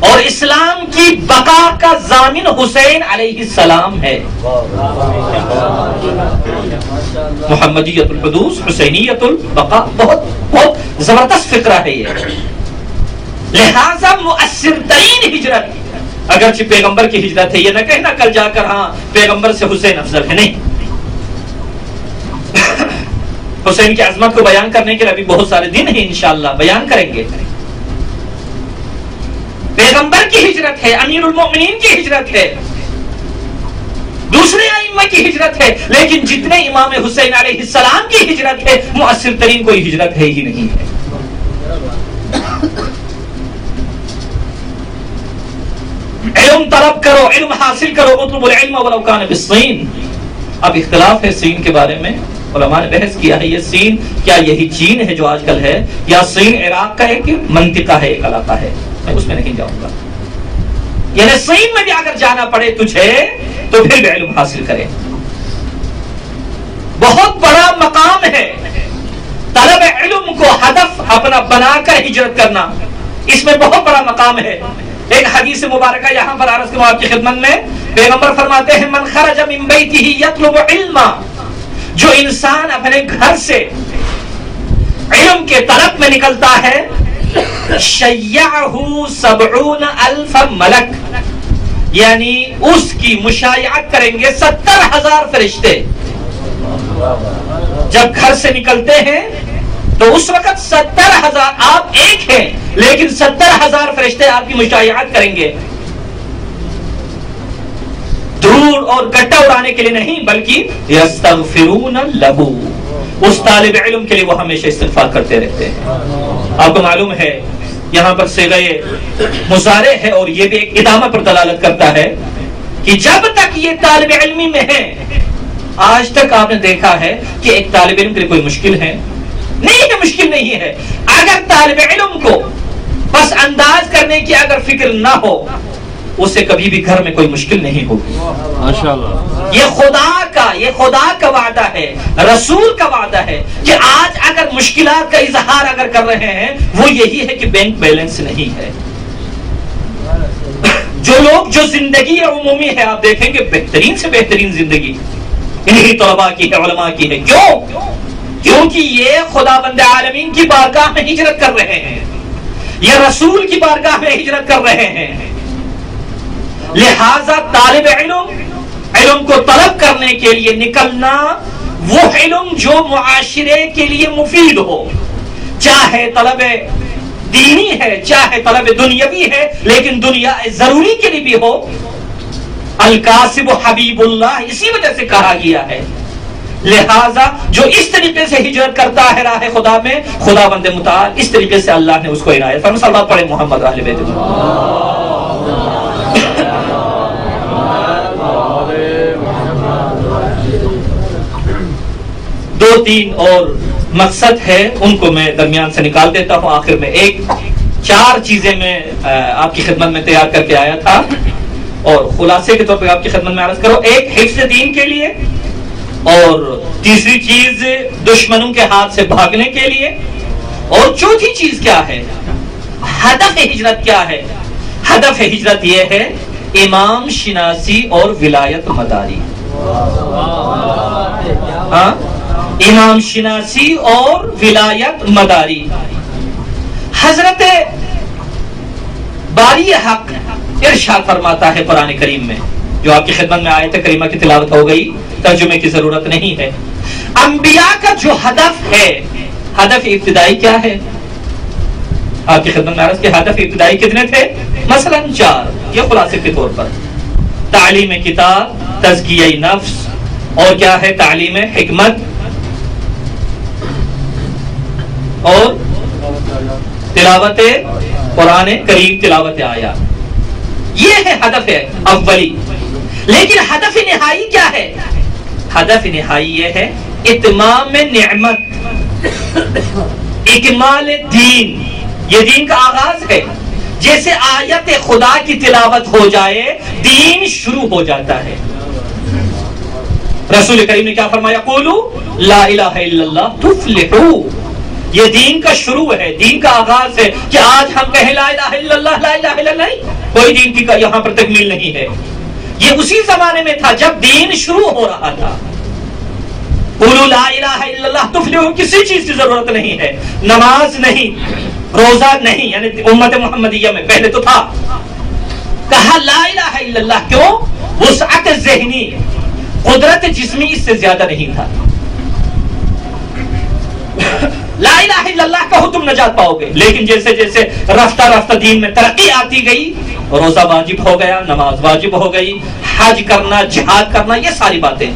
اور اسلام کی بقا کا ضامن حسین علیہ السلام ہے۔ محمدیت الحدوث، حسینیت البقاء، بہت زبردست فکرہ ہے یہ۔ لہذا مؤثر ترین ہجرت اگرچہ پیغمبر کی ہجرت ہے، یہ نہ کہنا کل جا کر ہاں پیغمبر سے حسین افضل ہے، نہیں۔ حسین کی عظمت کو بیان کرنے کے لیے ابھی بہت سارے دن ہیں، انشاءاللہ بیان کریں گے۔ پیغمبر کی ہجرت ہے، امیر المومنین کی ہجرت ہے، دوسرے ائمہ کی ہجرت ہے، لیکن جتنے امام حسین علیہ السلام کی ہجرت ہے، مؤثر ترین کوئی ہجرت ہے ہی نہیں ہے۔ علم طلب کرو، علم حاصل کرو، اطلب العلم ولو کان بالصین۔ اب اختلاف ہے سین کے بارے میں، علماء نے بحث کیا ہے، یہ سین کیا یہی چین ہے جو آج کل ہے، یا سین عراق کا ایک منطقہ ہے، ایک علاقہ ہے؟ میں اس میں نہیں جاؤں گا، یعنی سین میں بھی اگر جانا پڑے تجھے تو پھر بھی علم حاصل کرے۔ بہت بڑا مقام ہے طلب علم کو ہدف اپنا بنا کر ہجرت کرنا، اس میں بہت بڑا مقام ہے۔ ایک حدیث مبارکہ یہاں پر عرض کروں آپ کی خدمت میں، پیغمبر فرماتے ہیں من خرج من بیتہ یطلب علما، جو انسان اپنے گھر سے علم کے طلب میں نکلتا ہے، شیعہ 70,000 ملک، یعنی اس کی مشایعت کریں گے 70,000 فرشتے۔ جب گھر سے نکلتے ہیں تو تو اس وقت 70,000 آپ ایک ہیں لیکن 70,000 فرشتے آپ کی مشایعت کریں گے، دھول اور گٹا اڑانے کے لیے نہیں بلکہ یستغفرون لہ، اس طالب علم کے لیے وہ ہمیشہ استغفار کرتے رہتے ہیں۔ آپ کو معلوم ہے یہاں پر صیغہ مضارع ہے اور یہ بھی ایک ادامہ پر دلالت کرتا ہے کہ جب تک یہ طالب علمی میں ہے، آج تک آپ نے دیکھا ہے کہ ایک طالب علم کے لیے کوئی مشکل ہے نہیں ہے، مشکل نہیں ہے۔ اگر طالب علم کو بس انداز کرنے کی اگر فکر نہ ہو اسے کبھی بھی گھر میں کوئی مشکل نہیں ہوگی۔ ماشاءاللہ، یہ خدا کا وعدہ ہے، رسول کا وعدہ ہے کہ آج اگر مشکلات کا اظہار اگر کر رہے ہیں وہ یہی ہے کہ بینک بیلنس نہیں ہے۔ جو زندگی عمومی ہے آپ دیکھیں گے بہترین سے بہترین زندگی انہی طلباء کی ہے، علماء کی ہے۔ کیونکہ یہ خدا بند عالمین کی بارگاہ میں ہجرت کر رہے ہیں، یہ رسول کی بارگاہ میں ہجرت کر رہے ہیں، لہذا طالب علم کو طلب کرنے کے لیے نکلنا وہ علم جو معاشرے کے لیے مفید ہو، چاہے طلب دینی ہے چاہے طلب دنیاوی ہے، لیکن دنیا ضروری کے لیے بھی ہو۔ الکاسب حبیب اللہ اسی وجہ سے کہا گیا ہے، لہذا جو اس طریقے سے ہجرت کرتا ہے راہ خدا میں، خدا بند متعال اس طریقے سے اللہ نے اس کو عنایت فرمائی۔ صلوات پڑھیں محمد اہل بیت دو تین اور مقصد ہے ان کو میں درمیان سے نکال دیتا ہوں، آخر میں چار چیزیں میں آپ کی خدمت میں تیار کر کے آیا تھا اور خلاصے کے طور پہ آپ کی خدمت میں عرض کرو۔ ایک حفظ دین کے لیے، اور تیسری چیز دشمنوں کے ہاتھ سے بھاگنے کے لیے، اور چوتھی چیز کیا ہے، ہدف ہجرت کیا ہے؟ ہدف ہجرت یہ ہے امام شناسی اور ولایت مداری۔ ہاں، امام شناسی اور ولایت مداری۔ حضرت باری حق ارشاد فرماتا ہے قرآن کریم میں، جو آپ کی خدمت میں آیت کریمہ کی تلاوت ہو گئی، ترجمے کی ضرورت نہیں ہے۔ انبیاء کا جو ہدف ہے، ہدف ابتدائی کیا ہے؟ آپ کی خدمت میں عرض کہ ہدف ابتدائی کتنے تھے؟ مثلا 4، یہ خلاصے کے طور پر تعلیم کتاب، تزکیہ نفس، اور کیا ہے تعلیم حکمت، اور تلاوت قرآن کریم، تلاوت آیات۔ یہ ہے ہدف اولی۔ لیکن ہدف نہائی کیا ہے؟ ہدف نہائی یہ ہے اتمام نعمت، اکمال دین۔ یہ دین کا آغاز ہے، جیسے آیت خدا کی تلاوت ہو جائے دین شروع ہو جاتا ہے۔ رسول کریم نے کیا فرمایا؟ قولوا لا الہ الا اللہ تفلحوا۔ یہ دین کا شروع ہے، دین کا آغاز ہے کہ آج ہم کہیں لا الہ الا اللہ، لا الہ الا اللہ، کوئی دین کی یہاں پر تکمیل نہیں ہے۔ یہ اسی زمانے میں تھا جب دین شروع ہو رہا تھا۔ قولوا لا الہ الا اللہ تفلحوا، کسی چیز کی ضرورت نہیں ہے، نماز نہیں، روزہ نہیں، یعنی امت محمدیہ میں پہلے تو تھا، کہا لا الہ الا اللہ۔ کیوں؟ وسعت ذہنی، قدرت جسمی اس سے زیادہ نہیں تھا۔ لا الہ الا اللہ کہو تم نجات پاؤ گے۔ لیکن جیسے جیسے رفتہ رفتہ دین میں ترقی آتی گئی، روزہ واجب ہو گیا، نماز واجب ہو گئی، حج کرنا، جہاد کرنا، یہ ساری باتیں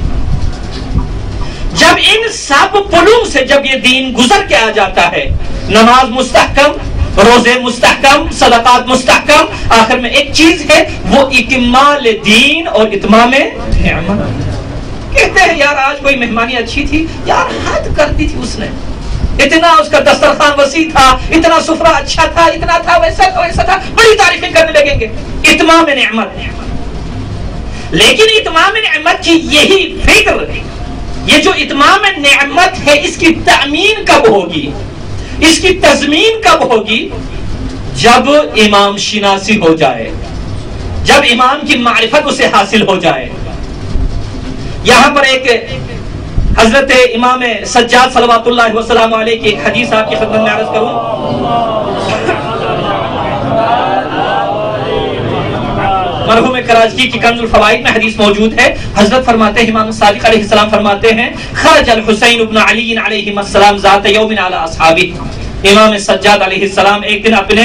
جب ان سب پلوں سے جب یہ دین گزر کے آ جاتا ہے، نماز مستحکم، روزے مستحکم، صدقات مستحکم، آخر میں ایک چیز ہے وہ اکمال دین اور اتمام نعمت۔ کہتے ہیں یار آج کوئی مہمانی اچھی تھی، یار حد کر دی تھی اس نے، اتنا اس کا دسترخوان وسیع تھا، اتنا سفرہ اچھا تھا، اتنا تھا، ویسا تھا، ویسا تھا، بڑی تعریفیں کرنے لگیں گے۔ اتمام نعمت۔ لیکن اتمام نعمت کی یہی فکر، یہ جو اتمام نعمت ہے اس کی تأمین کب ہوگی، اس کی تضمین کب ہوگی؟ جب امام شناسی ہو جائے، جب امام کی معرفت اسے حاصل ہو جائے۔ یہاں پر ایک حضرت امام سجاد صلوات اللہ وسلام علیہ کی حدیث آپ کی خدمت میں عرض کروں۔ مرحوم کرازی کی کنز الفوائد میں حدیث موجود ہے. حضرت فرماتے ہیں، امام صادق علیہ السلام فرماتے ہیں، خرج الحسین ابن علی علیہ السلام ذات یوم علی اصحابہ. امام سجاد علیہ السلام ایک دن اپنے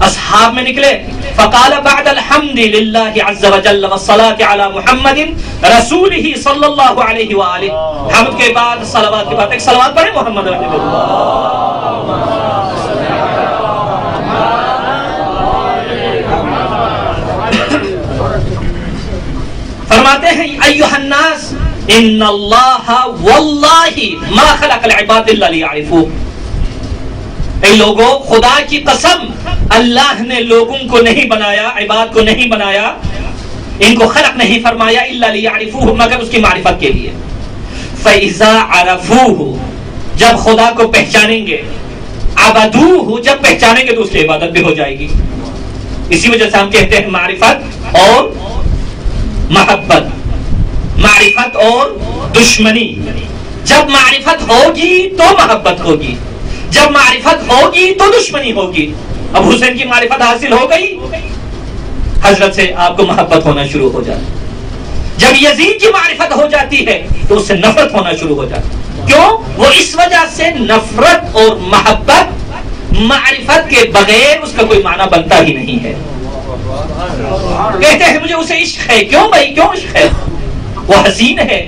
اصحاب میں نکلے. فقال بعد الحمد للہ عز وجل والصلاة علی محمد رسولہ صلی اللہ علیہ وآلہ. حمد کے بعد صلوات کے بعد ایک صلوات پڑھیں محمد رسول اللہ. فرماتے ہیں ایھا الناس ان اللہ واللہ ما خلق العباد الا لیعرفوہ. اے لوگوں، خدا کی قسم اللہ نے لوگوں کو نہیں بنایا، عباد کو نہیں بنایا، ان کو خلق نہیں فرمایا الا لیعرفوہ، مگر اس کی معرفت کے لیے. فاذا عرفوہ، جب خدا کو پہچانیں گے، عبدوہ، جب پہچانیں گے تو اس کی عبادت بھی ہو جائے گی. اسی وجہ سے ہم کہتے ہیں معرفت اور محبت، معرفت اور دشمنی. جب معرفت ہوگی تو محبت ہوگی، جب معرفت ہوگی تو دشمنی ہوگی. اب حسین کی معرفت حاصل ہو گئی، حضرت سے آپ کو محبت ہونا شروع ہو جاتی. جب یزید کی معرفت ہو جاتی ہے تو اس سے نفرت ہونا شروع ہو جاتی. کیوں؟ وہ اس وجہ سے نفرت اور محبت معرفت کے بغیر اس کا کوئی معنی بنتا ہی نہیں ہے. کہتے ہیں مجھے اسے عشق ہے. کیوں بھائی، کیوں عشق ہے؟ وہ حسین ہے،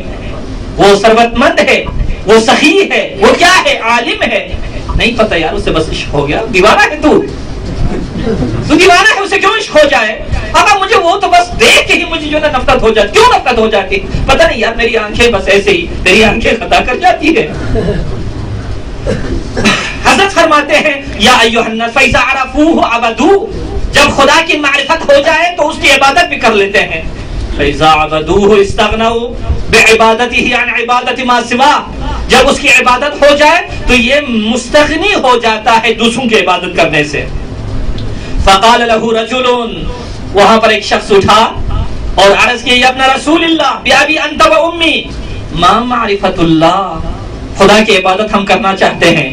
وہ ثروت مند ہے، وہ سخی ہے، وہ کیا ہے، عالم ہے. نہیں پتہ یار، اسے بس عشق ہو گیا. دیوانہ ہے تو دیوانہ ہے، اسے کیوں عشق ہو جائے؟ اب مجھے وہ تو بس دیکھ کے ہی مجھے جو نا نفرت ہو جاتی. کیوں نفرت ہو جاتی؟ پتہ نہیں یار، میری آنکھیں بس ایسے ہی، میری آنکھیں خطا کر جاتی ہے. حضرت فرماتے ہیں یا ایھا الناس فاذا عرفوہ عبدوہ، جب خدا کی معرفت ہو جائے تو اس کی عبادت بھی کر لیتے ہیں. فاذا عبدوہ استغنوا بعبادتہ عن عبادت ما سواه، جب اس کی عبادت ہو جائے تو یہ مستغنی ہو جاتا ہے دوسروں کی عبادت کرنے سے. فقال له رجل، وہاں پر ایک شخص اٹھا اور عرض کیا، یا ابن رسول اللہ بأبی انت و امی ما معرفت اللہ. خدا کی عبادت ہم کرنا چاہتے ہیں،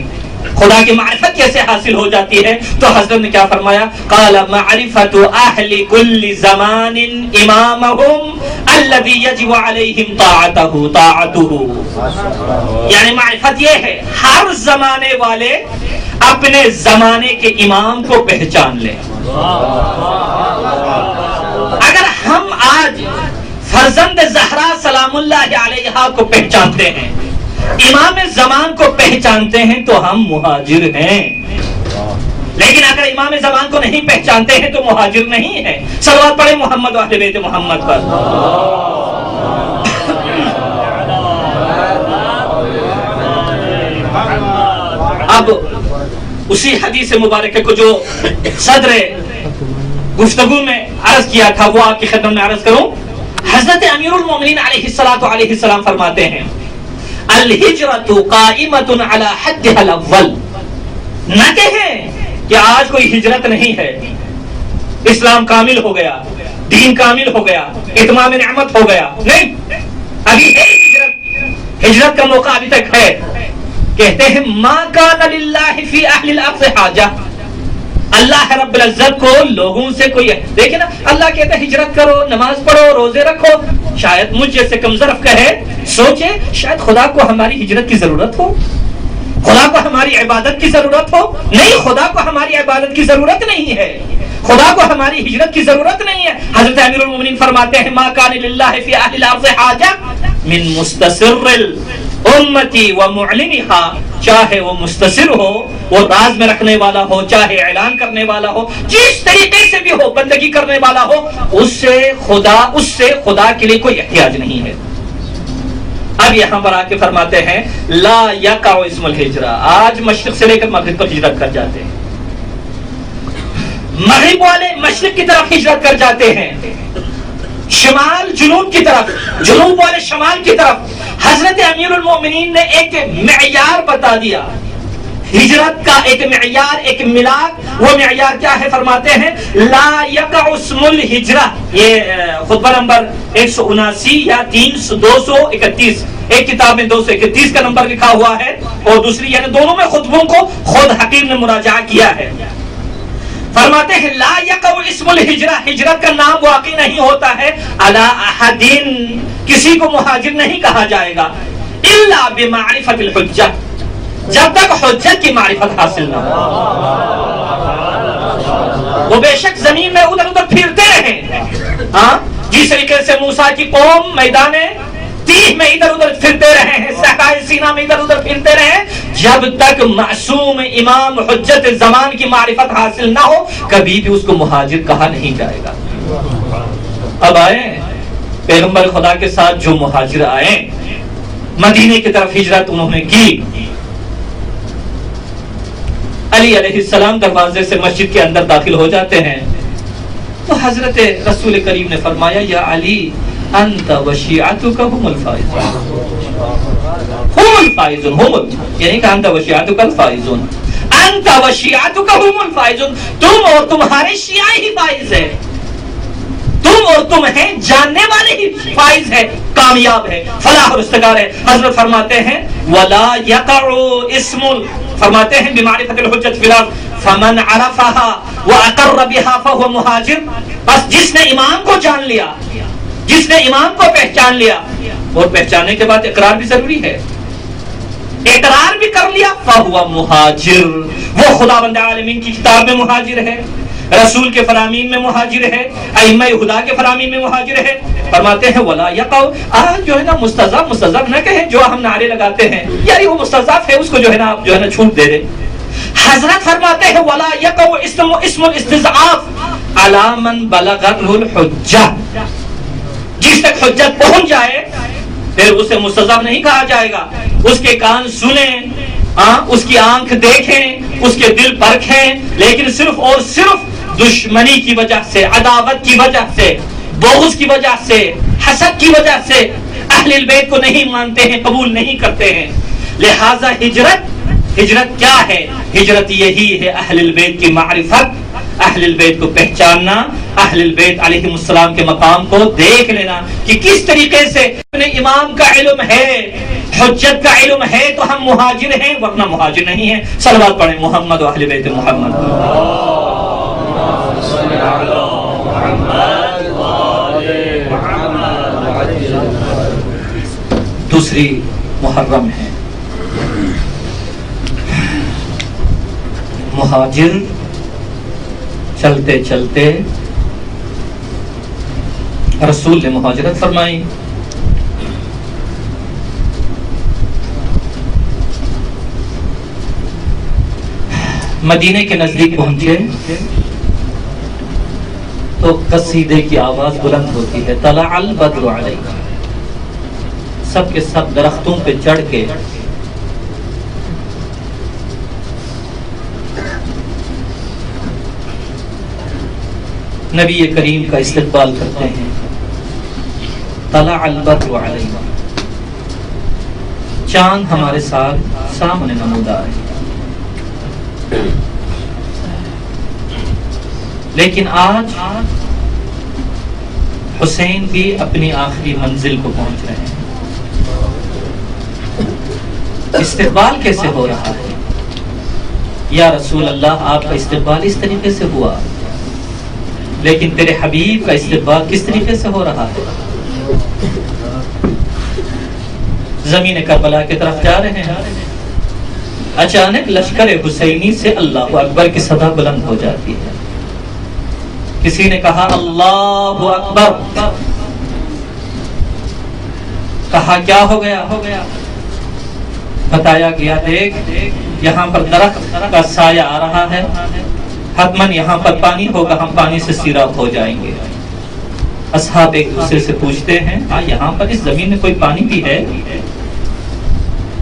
خدا کی معرفت کیسے حاصل ہو جاتی ہے؟ تو حضرت نے کیا فرمایا؟ قال معرفت اہل کل زمان امامہم الذی یجب علیہم طاعتہ. یعنی معرفت یہ ہے ہر زمانے والے اپنے زمانے کے امام کو پہچان لیں. اگر ہم آج فرزند زہرا سلام اللہ علیہا کو پہچانتے ہیں، امام زمان کو پہچانتے ہیں، تو ہم مہاجر ہیں. لیکن اگر امام زمان کو نہیں پہچانتے ہیں تو مہاجر نہیں ہے. صلوات پڑھیں محمد و اہل بیت محمد پر. اب اسی حدیث مبارکہ کو جو صدر گفتگو میں عرض کیا تھا وہ آپ کی خدمت میں عرض کروں. حضرت امیر المومنین علیہ السلام فرماتے ہیں، الہجرۃ قائمۃ علی حدھا الاول. نہ کہیں کہ آج کوئی ہجرت نہیں ہے، اسلام کامل ہو گیا، دین کامل ہو گیا، اتمام نعمت ہو گیا. نہیں، ابھی ہے ہجرت، ہجرت کا موقع ابھی تک ہے. کہتے ہیں ما کان للہ فی اہل الارض حاجہ. اللہ رب العزت کو لوگوں سے کوئی ہے. دیکھیں نا، اللہ کہتا ہے ہجرت کرو، نماز پڑھو، روزے رکھو. شاید مجھ جیسے کم ظرف کہے، سوچے شاید خدا کو ہماری ہجرت کی ضرورت ہو، خدا کو ہماری عبادت کی ضرورت ہو. نہیں، خدا کو ہماری عبادت کی ضرورت نہیں ہے، خدا کو ہماری ہجرت کی ضرورت نہیں ہے. حضرت امیر المومنین فرماتے ہیں ما کان للہ فی اہل الارض حاجہ من مستصر الامتی و معلنہا. چاہے وہ مستصر ہو، وہ راز میں رکھنے والا ہو، چاہے اعلان کرنے والا ہو، جس طریقے سے بھی ہو، بندگی کرنے والا ہو، اس سے خدا کے لیے کوئی احتیاج نہیں ہے. اب یہاں پر آ کے فرماتے ہیں لا یقع اسم الہجرہ. آج مشرق سے لے کر مغرب پر ہجرت کر جاتے ہیں، مغرب والے مشرق کی طرف ہجرت کر جاتے ہیں، شمال جنوب کی طرف، جنوب والے شمال کی طرف. حضرت امیر المومنین نے ایک معیار بتا دیا، ہجرت کا ایک معیار، ایک ملاک. وہ معیار کیا ہے؟ فرماتے ہیں لا یقع اسم الہجرہ. یہ خطبہ نمبر 179 یا 231، ایک کتاب میں 231 کا نمبر لکھا ہوا ہے اور دوسری یعنی دونوں میں خطبوں کو خود حکیم نے مراجعہ کیا ہے. فرماتے ہیں لا یقع اسم الہجرہ، ہجرت کا نام واقع نہیں ہوتا ہے علی احد، کسی کو مہاجر نہیں کہا جائے گا الا بمعرفت الحجہ، جب تک حجت کی معرفت حاصل نہ ہو۔ وہ بے شک زمین میں ادھر ادھر پھرتے رہے، ہاں جس طریقے سے موسیٰ کی قوم میدان تیہ میں ادھر ادھر پھرتے رہے ہیں، صحرائے سینا میں ادھر ادھر پھرتے رہے، جب تک معصوم امام حجت زمان کی معرفت حاصل نہ ہو کبھی بھی اس کو مہاجر کہا نہیں جائے گا۔ اب آئے پیغمبر خدا کے ساتھ جو مہاجر آئے، مدینے کی طرف ہجرت انہوں نے کی، علی علیہ السلام دروازے سے مسجد کے اندر داخل ہو جاتے ہیں تو حضرت رسول کریم نے فرمایا یا علی انت وشیعتک هم الفائزون، هم الفائزون، یعنی کہ انت وشیعتک الفائزون، انت وشیعتک هم الفائزون، تم اور تمہارے شیعہ ہی فائز ہیں، تم اور تم ہیں جاننے والے ہی فائز ہے، کامیاب ہے، فلاح اور استقرار ہے۔ حضرت فرماتے ہیں ولا یقع اسم، فرماتے ہیں بمعرفت الحجت فی الارض فمن عرفها واقر بها فهو مہاجر، بس جس نے امام کو جان لیا، جس نے امام کو پہچان لیا، اور پہچاننے کے بعد اقرار بھی ضروری ہے، اقرار بھی کر لیا فهو مہاجر، وہ خداوند عالمین کی کتاب میں مہاجر ہے، رسول کے فرامین میں مہاجر ہے، ائمہ خدا کے فرامین میں مہاجر ہے۔ فرماتے ہیں ولا یقع، جو ہے نا مستضعف نہ کہیں، جو ہم نعرے لگاتے ہیں یعنی وہ مستضعف ہے اس کو جو ہے نا آپ جو ہے نا چھوٹ دے دیں۔ حضرت فرماتے ہیں ولا یقع اسم الاستضعاف علی من بلغته الحجہ، جس تک حجت پہنچ جائے پھر اسے مستضعف نہیں کہا جائے گا، اس کے کان سنیں، اس کی آنکھ دیکھیں، اس کے دل پرکھیں، لیکن صرف اور صرف دشمنی کی وجہ سے، عداوت کی وجہ سے، بغض کی وجہ سے، حسد کی وجہ سے اہل البیت کو نہیں مانتے ہیں، قبول نہیں کرتے ہیں۔ لہذا ہجرت کیا ہے؟ ہجرت یہی ہے اہل البیت کی معرفت، اہل البیت کو پہچاننا، اہل البیت علیہ السلام کے مقام کو دیکھ لینا کہ کس طریقے سے اپنے امام کا علم ہے، حجت کا علم ہے تو ہم مہاجر ہیں، ورنہ مہاجر نہیں ہیں۔ صلوات پڑھیں محمد و اہل بیت محمد۔ دوسری محرم ہے، مہاجر چلتے چلتے رسول نے مہاجرت فرمائی، مدینے کے نزدیک پہنچے تو قصیدے کی آواز بلند ہوتی ہے، طلع البدر علیہ، سب کے سب درختوں پہ چڑھ کے نبی کریم کا استقبال کرتے ہیں، طلع البدر علیہ، چاند ہمارے ساتھ سامنے نمودار ہے، لیکن آج حسین بھی اپنی آخری منزل کو پہنچ رہے ہیں۔ استقبال کیسے ہو رہا ہے؟ یا رسول اللہ آپ کا استقبال اس طریقے سے ہوا، لیکن تیرے حبیب کا استقبال کس طریقے سے ہو رہا ہے؟ زمین کربلا کی طرف جا رہے ہیں، اچانک لشکر حسینی سے اللہ اکبر کی صدا بلند ہو جاتی ہے، کسی نے کہا اللہ اکبر، کہا کیا ہو گیا؟ بتایا گیا دیکھ یہاں پر درخت کا سایہ آ رہا ہے، حتماً یہاں پر پانی ہوگا، ہم پانی سے سیراب ہو جائیں گے۔ اصحاب ایک دوسرے سے پوچھتے ہیں یہاں پر اس زمین میں کوئی پانی بھی ہے؟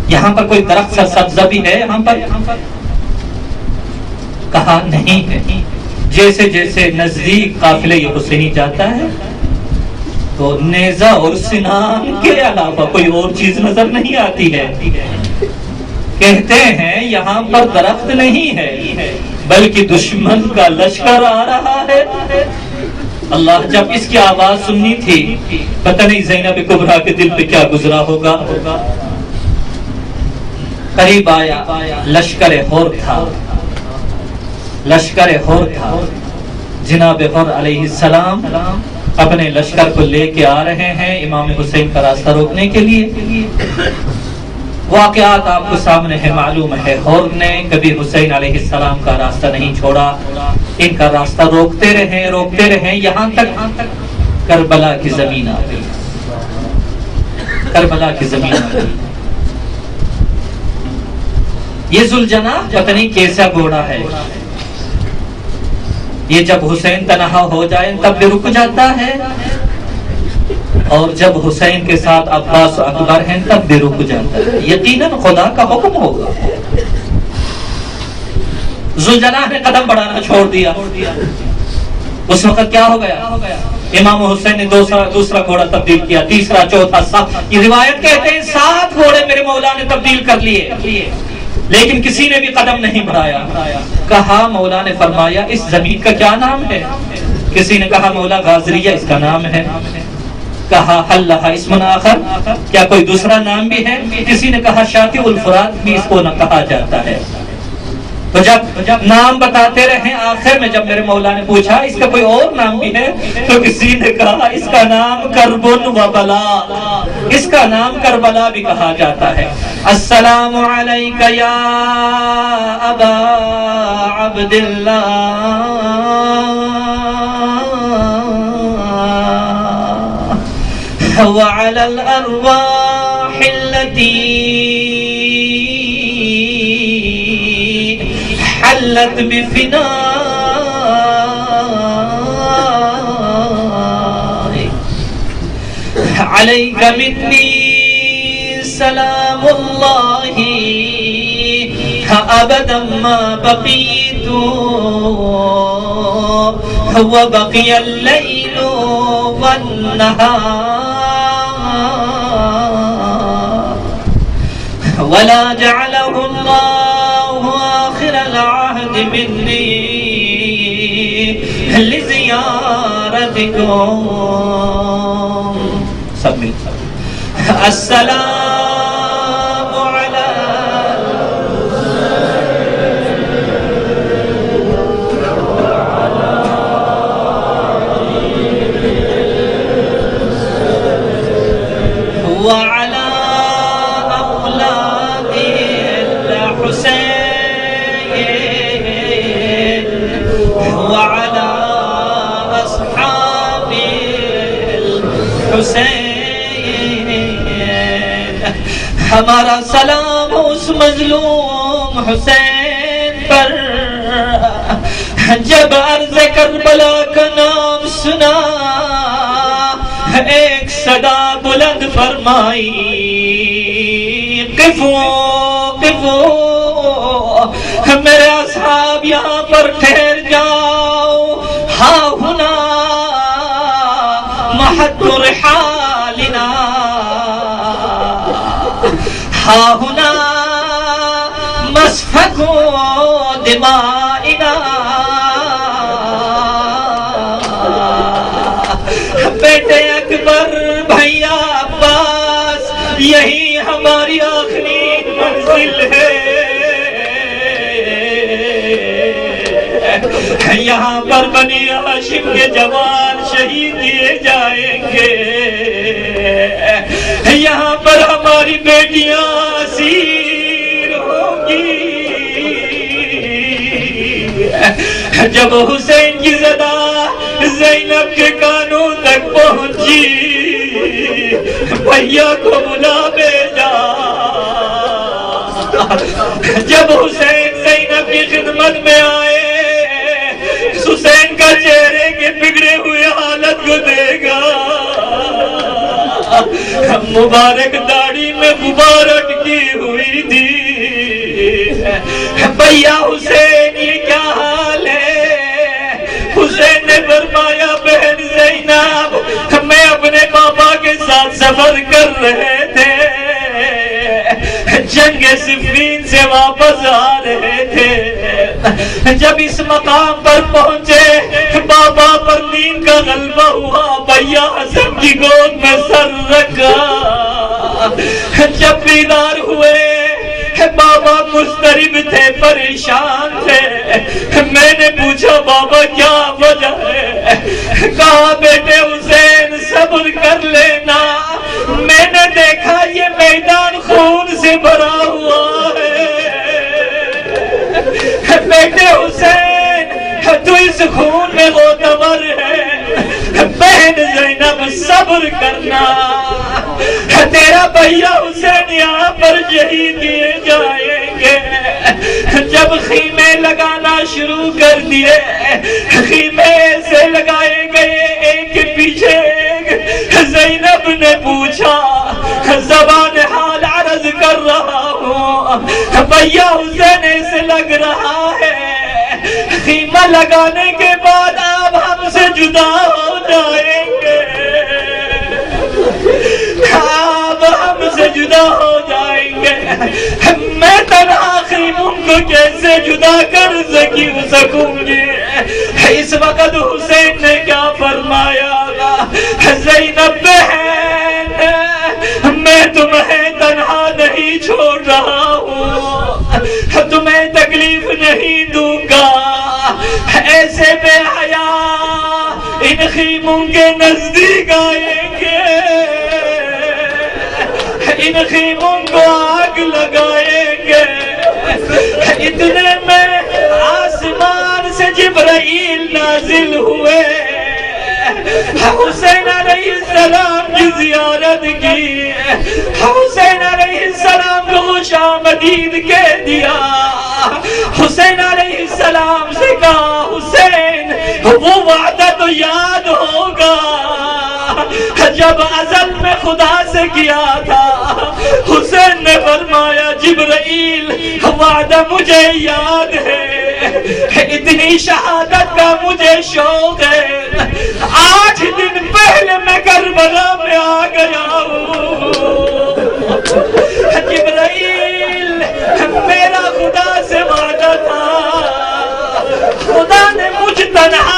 یہاں پر کوئی درخت سبزہ بھی ہے یہاں پر؟ کہا نہیں ہے۔ جیسے جیسے نزدیک قافلہ یہ حسینی جاتا ہے تو نیزہ اور سنان کے علاوہ کوئی اور چیز نظر نہیں آتی ہے۔ کہتے ہیں یہاں پر درخت نہیں ہے بلکہ دشمن کا لشکر آ رہا ہے۔ اللہ جب اس کی آواز سننی تھی، پتہ نہیں زینب کبریٰ کے دل پہ کیا گزرا ہوگا۔ قریب آیا، لشکر ہور تھا، لشکر حر تھا، جناب حر علیہ السلام اپنے لشکر کو لے کے آ رہے ہیں امام حسین کا راستہ روکنے کے لیے۔ واقعات آپ کو سامنے ہے، معلوم ہے، حر نے کبھی حسین علیہ السلام کا راستہ نہیں چھوڑا، ان کا راستہ روکتے رہے یہاں تک کربلا کی زمین آ گئی۔ کربلا کی زمین آ گئی۔ یہ ذوالجناح پتہ نہیں کیسا گھوڑا ہے، یہ جب حسین تنہا ہو جائے تب بھی رک جاتا ہے، اور جب حسین کے ساتھ عباس و اکبر ہیں تب بھی رک جاتا ہے۔ یقیناً خدا کا حکم ہوگا۔ ذوالجناح نے قدم بڑھانا چھوڑ دیا۔ اس وقت کیا ہو گیا؟ امام حسین نے دوسرا گھوڑا تبدیل کیا، تیسرا، چوتھا، یہ روایت کہتے ہیں 7 گھوڑے میرے مولا نے تبدیل کر لیے، لیکن کسی نے بھی قدم نہیں بڑھایا۔ کہا، مولا نے فرمایا اس زمین کا کیا نام ہے؟ کسی نے کہا مولا غازریہ اس کا نام ہے۔ کہا حل لہا اسم آخر، کیا کوئی دوسرا نام بھی ہے؟ کسی نے کہا شاطئ الفرات بھی اس کو نہ کہا جاتا ہے۔ تو جب نام بتاتے رہے، آخر میں جب میرے مولا نے پوچھا اس کا کوئی اور نام بھی ہے، تو کسی نے کہا اس کا نام کربن و بلا، اس کا نام کربلا بھی کہا جاتا ہے۔ السلام علیک یا ابا عبداللہ وعلى الأرواح التي حلت بفنائك عليك مني سلام الله أبدا ما بقيت وبقي الليل والنهار ولا جعله الله آخر العهد مني لزيارتكم۔ سب مل السلام على وعلى أولاد الحسين وعلى أصحاب الحسين۔ ہمارا سلام اس مظلوم حسین پر، جب عرض کربلا کا نام سنا ایک صدا بلند فرمائی، قفو قفو، میرے اصحاب یہاں پر ٹھہر جاؤ، ہاں ہنا محط رحالنا، ہاں ہنا مسفک دمائنا۔ بیٹے اکبر، بھیا عباس، یہی ہماری آخری منزل ہے، یہاں پر بنی ہاشم کے جوان شہید کیے جائیں گے، یہاں پر ہماری بیٹیاں اسیر ہوں گی۔ جب حسین کی صدا زینب کے کانوں تک پہنچی، بھیا کو بلا بھیجا۔ جب حسین زینب کی خدمت میں آئے، حسین کا چہرے کے بگڑے ہوئے حالت کو دیکھا، مبارک داڑھی میں غبار اٹکی ہوئی تھی۔ بھیا حسین یہ کیا حال ہے؟ حسین نے فرمایا بہن زینب، میں اپنے بابا کے ساتھ سفر کر رہے تھے، جنگ صفین سے واپس آ رہے تھے، جب اس مقام پر پہنچے بابا پر نیند کا غلبہ ہوا، بھیا حسن کی گود میں سر رکھا، جب بیدار ہوئے بابا مضطرب تھے، پریشان تھے. میں نے پوچھا بابا کیا وجہ ہے؟ کہا بیٹے حسین صبر کر لینا، میں نے دیکھا یہ میدان خون سے بھرا ہوا ہے. بیٹے حسین تو اس خون میں غوطمر ہے. بہن زینب صبر کرنا، تیرا بھیا حسین یہاں پر شہید کیے جائیں گے. جب خیمے لگانا شروع کر دیے، خیمے ایسے لگائے گئے ایک کے پیچھے ایک. زینب نے پوچھا، زبان حال عرض کر رہا ہوں بھیا حسین ایسے لگ رہا ہے خیمہ لگانے کے بعد آپ ہم سے جدا ہو جائیں گے، آپ ہم سے جدا ہو جائیں گے. میں تنہا خیموں کو کیسے جدا کر سکوں گی؟ اس وقت حسین نے کیا فرمایا؟ زینب بہن میں تمہیں تنہا نہیں چھوڑ رہا ہوں، تمہیں تکلیف نہیں دوں گا. ایسے بے حیا ان خیموں کے نزدیک آئیں گے، ان خیموں کو آگ لگائیں گے. اتنے میں آسمان سے جبرائیل نازل ہوئے، حسین علیہ السلام کی زیارت کی، حسین علیہ السلام کو خوش آمدید کہہ دیا. حسین علیہ السلام سے کہا حسین وہ وعدہ تو یاد ہوگا جب ازل میں خدا سے کیا تھا. حسین نے فرمایا جبرائیل وعدہ مجھے یاد ہے، اتنی شہادت کا مجھے شوق ہے. 8 دن پہلے میں کربلا میں آ گیا ہوں. جبرائیل میرا خدا سے وعدہ تھا، خدا نے مجھ تنہا